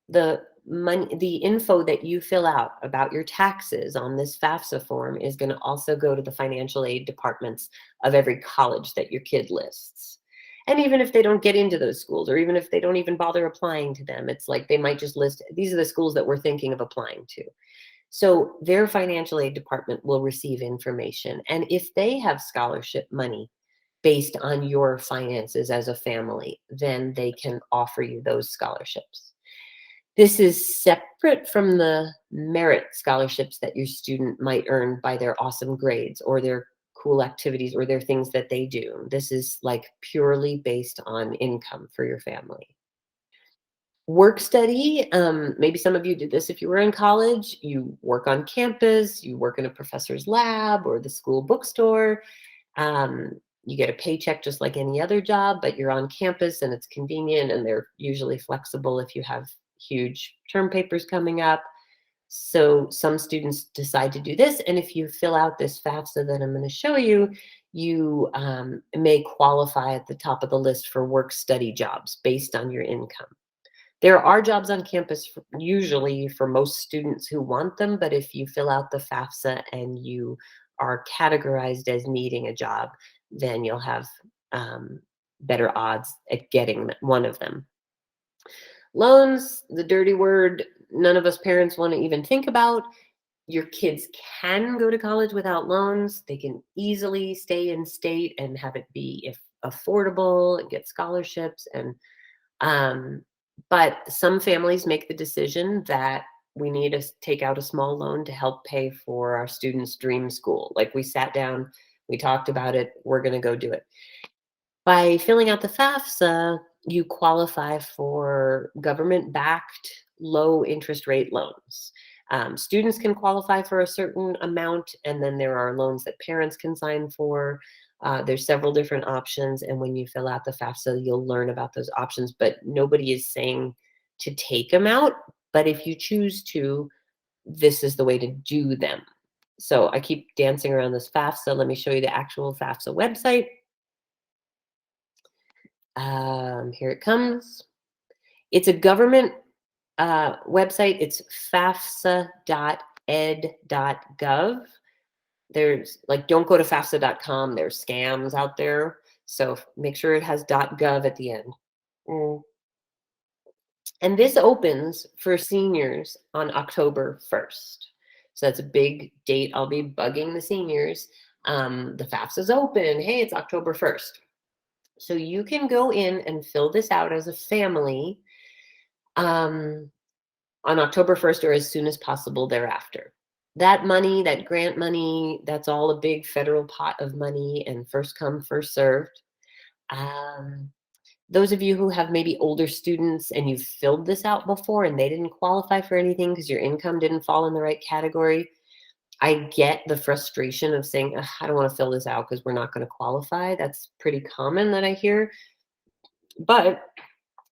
the info that you fill out about your taxes on this FAFSA form is going to also go to the financial aid departments of every college that your kid lists. And even if they don't get into those schools, or even if they don't even bother applying to them, it's like they might just list, these are the schools that we're thinking of applying to. So their financial aid department will receive information. And if they have scholarship money based on your finances as a family, then they can offer you those scholarships. This is separate from the merit scholarships that your student might earn by their awesome grades or their cool activities or their things that they do. This is like purely based on income for your family. Work study, maybe some of you did this if you were in college. You work on campus, you work in a professor's lab or the school bookstore. You get a paycheck just like any other job, but you're on campus and it's convenient, and they're usually flexible if you have huge term papers coming up. So some students decide to do this. And if you fill out this FAFSA that I'm going to show you, you may qualify at the top of the list for work study jobs based on your income. There are jobs on campus usually for most students who want them, but if you fill out the FAFSA and you are categorized as needing a job, then you'll have better odds at getting one of them. Loans, the dirty word none of us parents want to even think about. Your kids can go to college without loans. They can easily stay in state and have it be affordable and get scholarships. But some families make the decision that we need to take out a small loan to help pay for our students' dream school. Like, we sat down, we talked about it, we're going to go do it. By filling out the FAFSA, you qualify for government-backed low interest rate loans. Students can qualify for a certain amount, and then there are loans that parents can sign for. There's several different options, and when you fill out the FAFSA, you'll learn about those options, but nobody is saying to take them out. But if you choose to, this is the way to do them. So I keep dancing around this FAFSA. Let me show you the actual FAFSA website. Here it comes. It's a government website. It's fafsa.ed.gov. There's don't go to FAFSA.com. There's scams out there. So make sure it has .gov at the end. And this opens for seniors on October 1st. So that's a big date. I'll be bugging the seniors. The FAFSA's open. Hey, it's October 1st. So you can go in and fill this out as a family. on October 1st or as soon as possible thereafter. That money, that grant money, that's all a big federal pot of money and first come, first served. Those of you who have maybe older students and you've filled this out before and they didn't qualify for anything because your income didn't fall in the right category, I get the frustration of saying, I don't want to fill this out because we're not going to qualify. That's pretty common that I hear. But,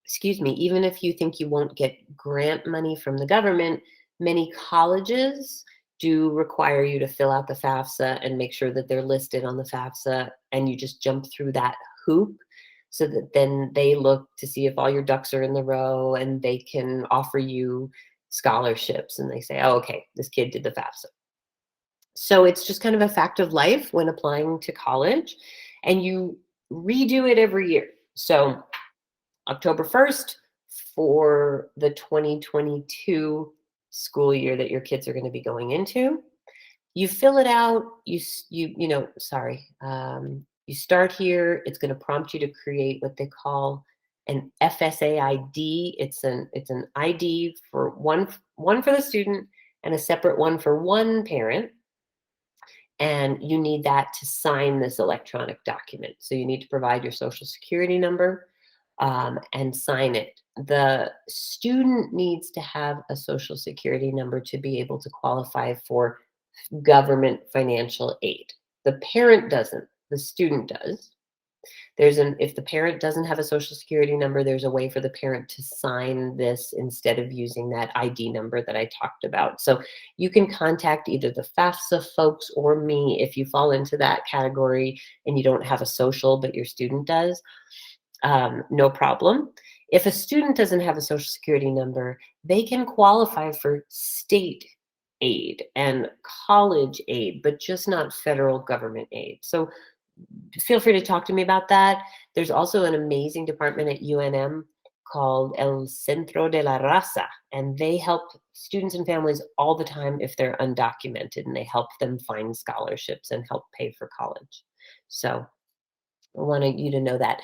excuse me, even if you think you won't get grant money from the government, many colleges do require you to fill out the FAFSA and make sure that they're listed on the FAFSA, and you just jump through that hoop so that then they look to see if all your ducks are in the row and they can offer you scholarships, and they say, oh, okay, this kid did the FAFSA. So it's just kind of a fact of life when applying to college, and you redo it every year. So October 1st for the 2022 school year that your kids are going to be going into, you fill it out. You start here. It's going to prompt you to create what they call an FSA ID. It's an ID for one for the student and a separate one for one parent. And you need that to sign this electronic document. So you need to provide your social security number and sign it. The student needs to have a social security number to be able to qualify for government financial aid. The parent doesn't, the student does. If the parent doesn't have a social security number, there's a way for the parent to sign this instead of using that ID number that I talked about. So you can contact either the FAFSA folks or me if you fall into that category and you don't have a social, but your student does. No problem. If a student doesn't have a social security number, they can qualify for state aid and college aid, but just not federal government aid. So feel free to talk to me about that. There's also an amazing department at UNM called El Centro de la Raza, and they help students and families all the time if they're undocumented, and they help them find scholarships and help pay for college. So I wanted you to know that.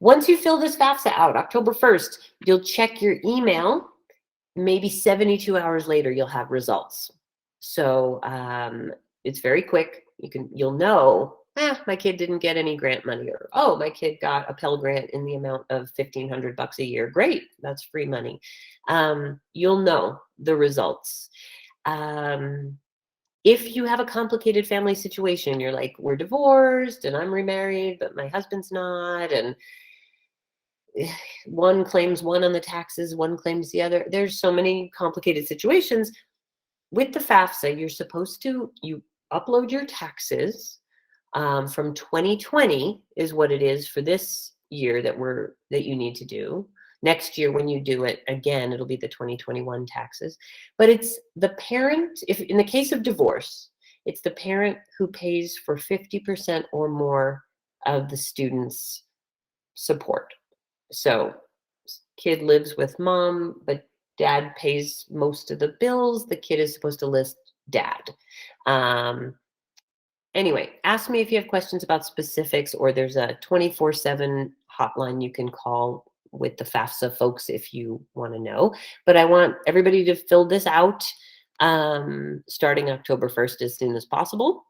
Once you fill this FAFSA out, October 1st, you'll check your email. Maybe 72 hours later, you'll have results. So it's very quick. You'll know, my kid didn't get any grant money, or, oh, my kid got a Pell Grant in the amount of $1,500 a year. Great, that's free money. You'll know the results. If you have a complicated family situation, you're like, we're divorced and I'm remarried, but my husband's not, and one claims one on the taxes, one claims the other. There's so many complicated situations. With the FAFSA, you upload your taxes from 2020 is what it is for this year that you need to do. Next year, when you do it again, it'll be the 2021 taxes. But it's the parent, if in the case of divorce, it's the parent who pays for 50% or more of the student's support. So kid lives with mom, but dad pays most of the bills. The kid is supposed to list dad. Anyway, ask me if you have questions about specifics, or there's a 24/7 hotline you can call with the FAFSA folks if you want to know. But I want everybody to fill this out starting October 1st as soon as possible.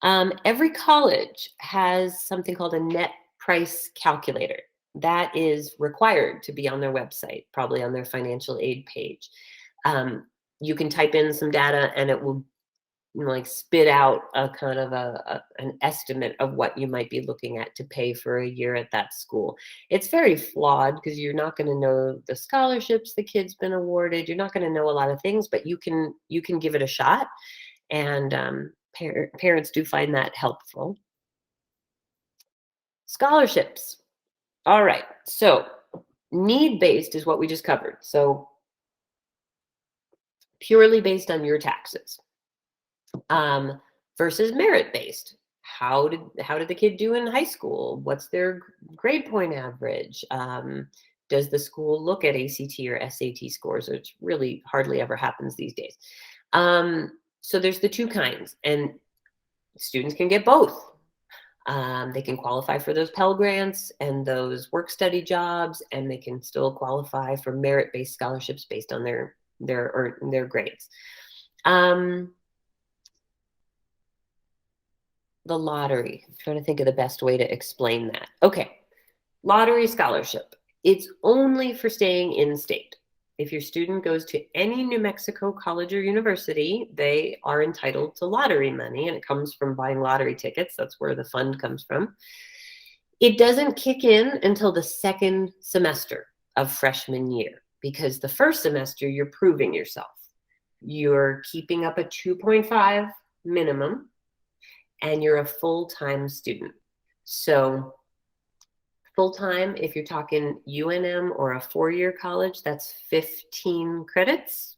Every college has something called a net price calculator. That is required to be on their website, probably on their financial aid page. You can type in some data and it will spit out a kind of an estimate of what you might be looking at to pay for a year at that school. It's very flawed because you're not going to know the scholarships the kid's been awarded. You're not going to know a lot of things, but you can give it a shot. And parents do find that helpful. Scholarships. All right. So need-based is what we just covered. So purely based on your taxes. Versus merit-based. How did the kid do in high school? What's their grade point average? Does the school look at ACT or SAT scores, which really hardly ever happens these days? So there's the two kinds, and students can get both. They can qualify for those Pell Grants and those work-study jobs, and they can still qualify for merit-based scholarships based on their grades. The lottery. I'm trying to think of the best way to explain that. Okay, lottery scholarship. It's only for staying in state. If your student goes to any New Mexico college or university, they are entitled to lottery money, and it comes from buying lottery tickets. That's where the fund comes from. It doesn't kick in until the second semester of freshman year, because the first semester, you're proving yourself. You're keeping up a 2.5 minimum, and you're a full-time student. So full-time, if you're talking UNM or a 4-year college, that's 15 credits,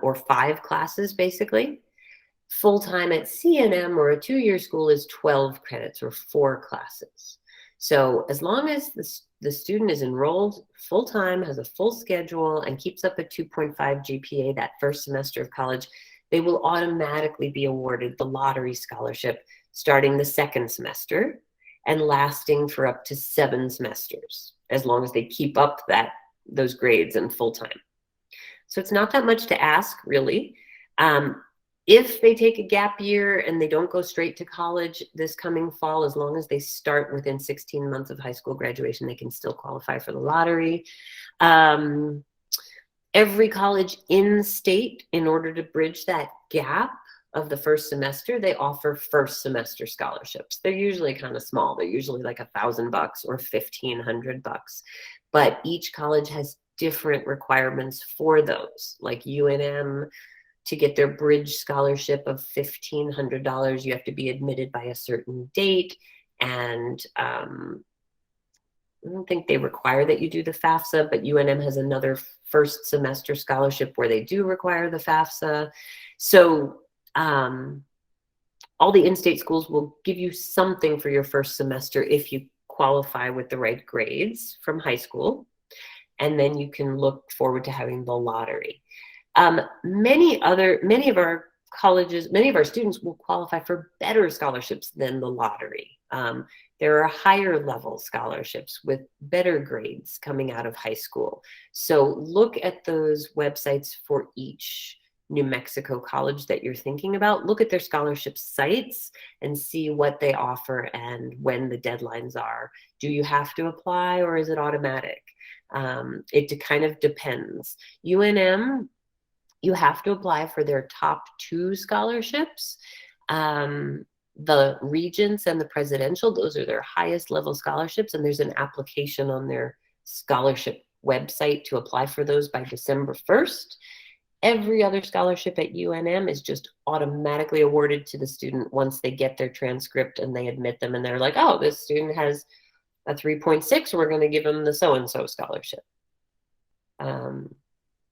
or 5 classes, basically. Full-time at CNM or a 2-year school is 12 credits or 4 classes. So as long as the student is enrolled full-time, has a full schedule, and keeps up a 2.5 GPA that first semester of college, they will automatically be awarded the lottery scholarship starting the second semester and lasting for up to 7 semesters, as long as they keep up those grades in full-time. So it's not that much to ask, really. If they take a gap year and they don't go straight to college this coming fall, as long as they start within 16 months of high school graduation, they can still qualify for the lottery. Every college in state, in order to bridge that gap of the first semester, they offer first semester scholarships. They're usually kind of small. They're usually like $1,000 or $1,500. But each college has different requirements for those. Like UNM, to get their bridge scholarship of $1,500, you have to be admitted by a certain date. And I don't think they require that you do the FAFSA, but UNM has another first semester scholarship where they do require the FAFSA. So all the in-state schools will give you something for your first semester if you qualify with the right grades from high school. And then you can look forward to having the lottery. Many of our colleges, many of our students will qualify for better scholarships than the lottery. There are higher level scholarships with better grades coming out of high school. So look at those websites for each New Mexico college that you're thinking about. Look at their scholarship sites and see what they offer and when the deadlines are. Do you have to apply, or is it automatic? It kind of depends. UNM, you have to apply for their top 2 scholarships. The Regents and the Presidential, those are their highest level scholarships, and there's an application on their scholarship website to apply for those by December 1st. Every other scholarship at UNM is just automatically awarded to the student once they get their transcript and they admit them, and they're like, oh, this student has a 3.6, we're going to give them the so-and-so scholarship.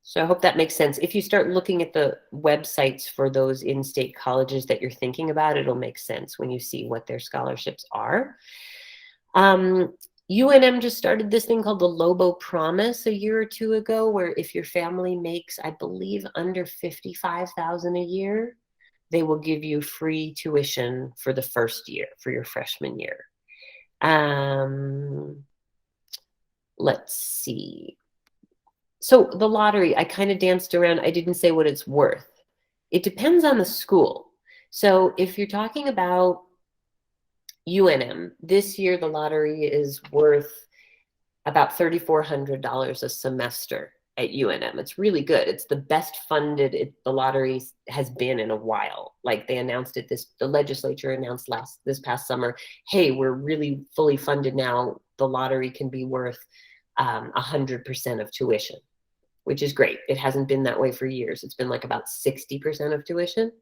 So I hope that makes sense. If you start looking at the websites for those in-state colleges that you're thinking about, it'll make sense when you see what their scholarships are. UNM just started this thing called the Lobo Promise a year or 2 ago, where if your family makes, I believe, under $55,000 a year, they will give you free tuition for the first year, for your freshman year. Let's see. So the lottery, I kind of danced around. I didn't say what it's worth. It depends on the school. So if you're talking about UNM, this year the lottery is worth about $3,400 a semester at UNM. It's really good. It's the best funded the lottery has been in a while. Like they announced it, the legislature announced this past summer, hey, we're really fully funded now. The lottery can be worth 100% of tuition, which is great. It hasn't been that way for years. It's been like about 60% of tuition.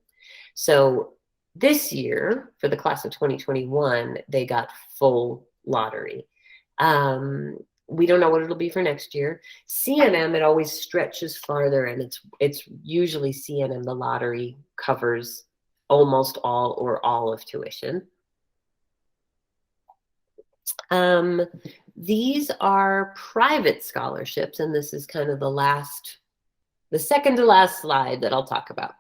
So this year, for the class of 2021, they got full lottery. We don't know what it'll be for next year. CNM, it always stretches farther, and it's usually CNM, the lottery covers almost all or all of tuition. These are private scholarships, and this is kind of the second to last slide that I'll talk about.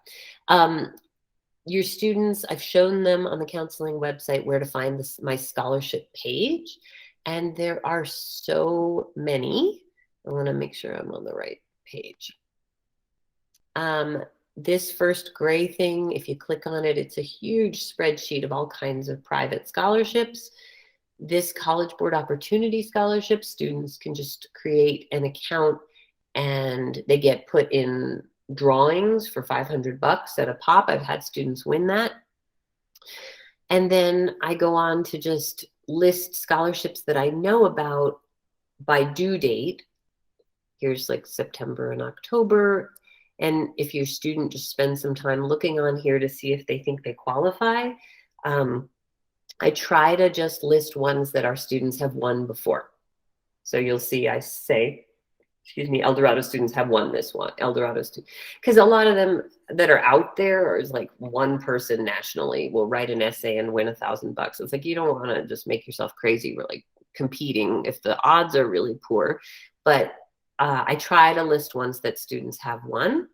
your students, I've shown them on the counseling website where to find my scholarship page. And there are so many. I want to make sure I'm on the right page. This first gray thing, if you click on it, it's a huge spreadsheet of all kinds of private scholarships. This College Board Opportunity Scholarship, students can just create an account and they get put in drawings for $500 at a pop. I've had students win that. And then I go on to just list scholarships that I know about by due date. Here's like September and October. And if your student just spends some time looking on here to see if they think they qualify, I try to just list ones that our students have won before. So you'll see I say, Eldorado students have won this one. Eldorado students, because a lot of them that are out there is like one person nationally will write an essay and win $1,000. It's like, you don't want to just make yourself crazy. We're like competing if the odds are really poor. But I try to list ones that students have won.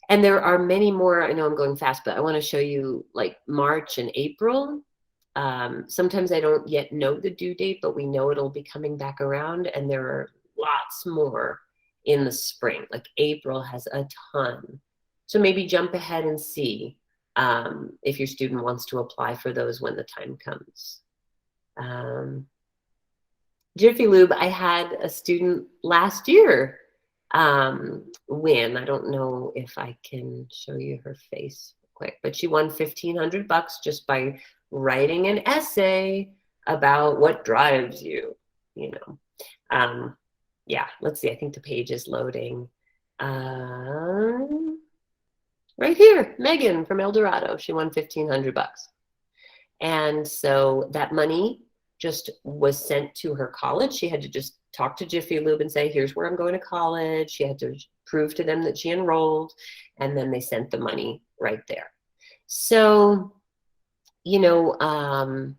And there are many more. I know I'm going fast, but I want to show you like March and April. Sometimes I don't yet know the due date, but we know it'll be coming back around. And there are lots more in the spring. Like April has a ton. So maybe jump ahead and see if your student wants to apply for those when the time comes. Jiffy Lube, I had a student last year win. I don't know if I can show you her face quick, but she won $1,500 just by writing an essay about what drives you, you know. Yeah, let's see. I think the page is loading. Right here, Megan from Eldorado. She won $1,500. And so that money just was sent to her college. She had to just talk to Jiffy Lube and say, here's where I'm going to college. She had to prove to them that she enrolled, and then they sent the money right there. So, you know,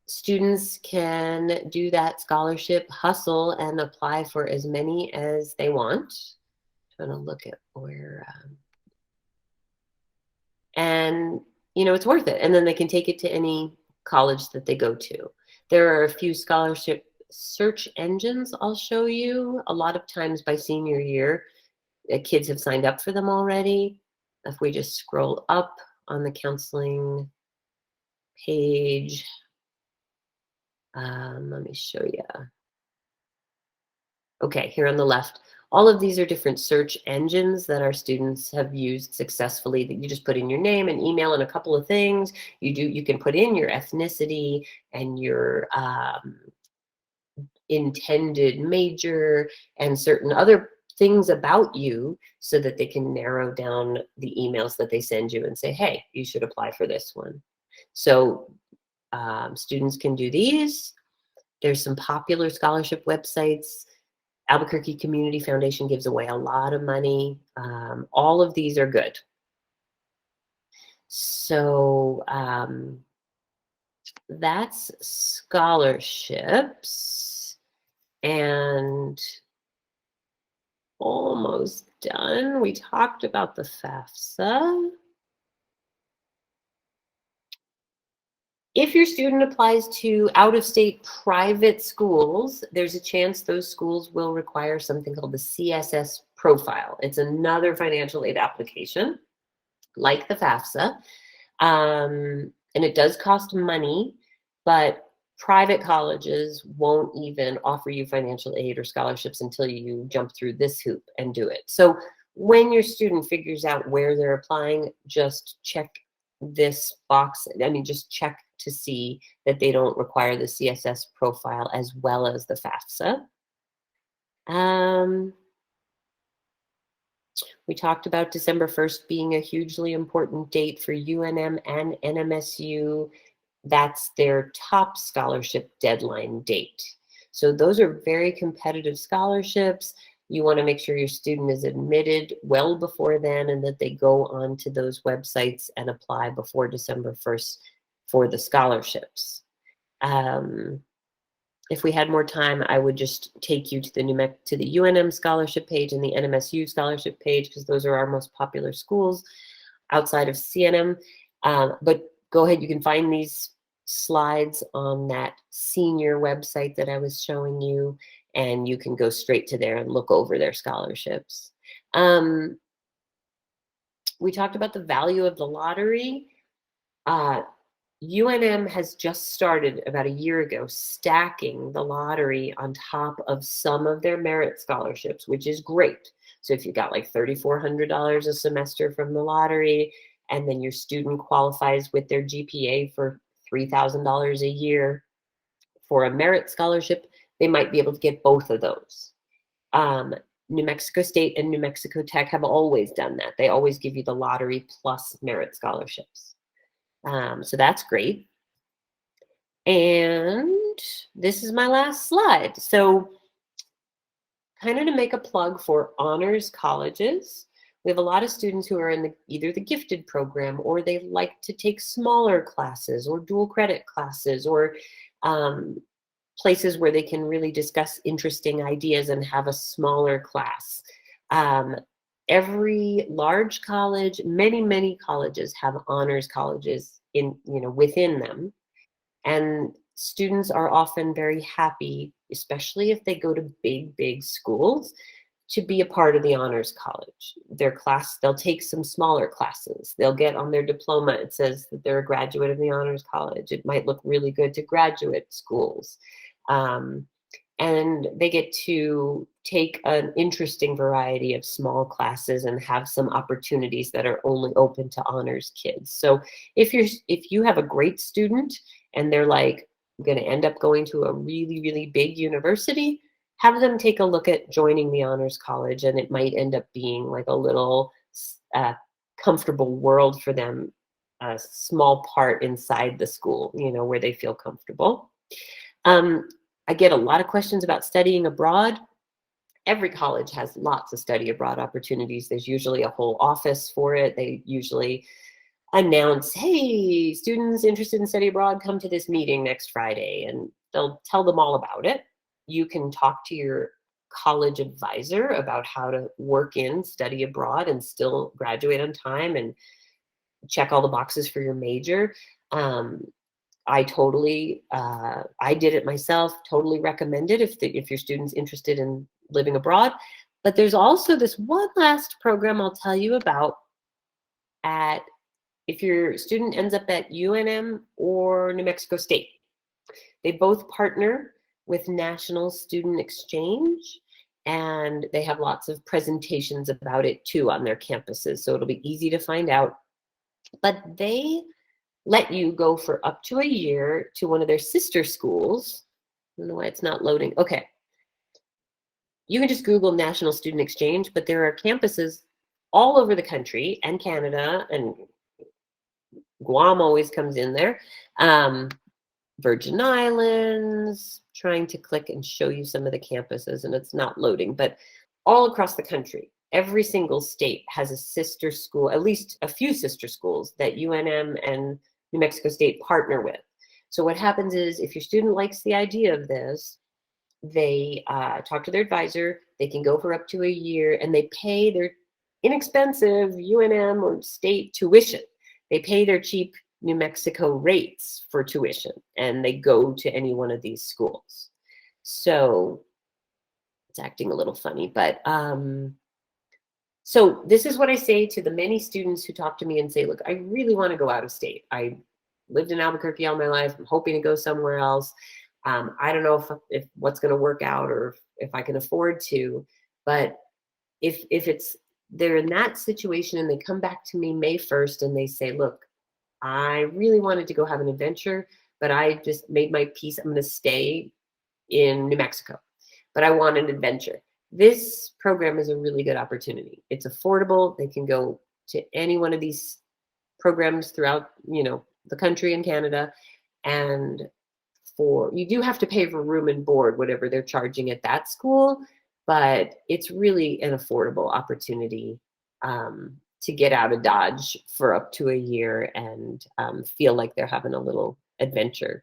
students can do that scholarship hustle and apply for as many as they want. I'm trying to look at where, and, you know, it's worth it. And then they can take it to any college that they go to. There are a few scholarship search engines I'll show you. A lot of times by senior year, kids have signed up for them already. If we just scroll up on the counseling page, let me show you. Okay, here on the left, all of these are different search engines that our students have used successfully, that you just put in your name and email and a couple of things. You can put in your ethnicity and your intended major and certain other things about you so that they can narrow down the emails that they send you and say, hey, you should apply for this one. So students can do these. There's some popular scholarship websites. Albuquerque Community Foundation gives away a lot of money. All of these are good. So that's scholarships, and almost done. We talked about the FAFSA. If your student applies to out-of-state private schools, there's a chance those schools will require something called the CSS profile. It's another financial aid application, like the FAFSA, and it does cost money, but private colleges won't even offer you financial aid or scholarships until you jump through this hoop and do it. So when your student figures out where they're applying, just check this box. I mean, just check to see that they don't require the CSS profile as well as the FAFSA. We talked about December 1st being a hugely important date for UNM and NMSU. That's their top scholarship deadline date. So those are very competitive scholarships. You want to make sure your student is admitted well before then and that they go on to those websites and apply before December 1st for the scholarships. If we had more time, I would just take you to the UNM scholarship page and the NMSU scholarship page, because those are our most popular schools. outside of CNM. But go ahead, you can find these slides on that senior website that I was showing you, and you can go straight to there and look over their scholarships. We talked about the value of the lottery. UNM has just started about a year ago stacking the lottery on top of some of their merit scholarships, which is great. So if you got like $3,400 a semester from the lottery, and then your student qualifies with their GPA for $3,000 a year for a merit scholarship, they might be able to get both of those. New Mexico State and New Mexico Tech have always done that. They always give you the lottery plus merit scholarships. So that's great. And this is my last slide. So kind of to make a plug for honors colleges, we have a lot of students who are in either the gifted program, or they like to take smaller classes or dual credit classes, or places where they can really discuss interesting ideas and have a smaller class. Every large college, many colleges have honors colleges within them, and students are often very happy, especially if they go to big schools, to be a part of the honors college. They'll take some smaller classes. They'll get on their diploma, it says that they're a graduate of the honors college. It might look really good to graduate schools. And they get to take an interesting variety of small classes and have some opportunities that are only open to honors kids. So if you have a great student and they're like going to end up going to a really big university, have them take a look at joining the honors college, and it might end up being like a little comfortable world for them, a small part inside the school, where they feel comfortable. I get a lot of questions about studying abroad. Every college has lots of study abroad opportunities. There's usually a whole office for it. They usually announce, hey, students interested in study abroad, come to this meeting next Friday, and they'll tell them all about it. You can talk to your college advisor about how to work in study abroad and still graduate on time and check all the boxes for your major. I did it myself, totally recommend it if your student's interested in living abroad. But there's also this one last program I'll tell you about if your student ends up at UNM or New Mexico State. They both partner with National Student Exchange, and they have lots of presentations about it too on their campuses, so it'll be easy to find out. But they let you go for up to a year to one of their sister schools. I don't know why it's not loading. Okay. You can just Google National Student Exchange, but there are campuses all over the country and Canada, and Guam always comes in there. Virgin Islands, trying to click and show you some of the campuses, and it's not loading, but all across the country, every single state has a sister school, at least a few sister schools that UNM and New Mexico State partner with. So what happens is, if your student likes the idea of this, they talk to their advisor, they can go for up to a year, and they pay their inexpensive UNM or state tuition. They pay their cheap New Mexico rates for tuition, and they go to any one of these schools. So it's acting a little funny, but so this is what I say to the many students who talk to me and say, look, I really want to go out of state. I lived in Albuquerque all my life. I'm hoping to go somewhere else. I don't know if what's going to work out, or if I can afford to, but if they're in that situation and they come back to me May 1st and they say, look, I really wanted to go have an adventure, but I just made my peace. I'm going to stay in New Mexico, but I want an adventure. This program is a really good opportunity. It's affordable. They can go to any one of these programs throughout, the country and Canada. And you do have to pay for room and board, whatever they're charging at that school, but it's really an affordable opportunity to get out of Dodge for up to a year and feel like they're having a little adventure.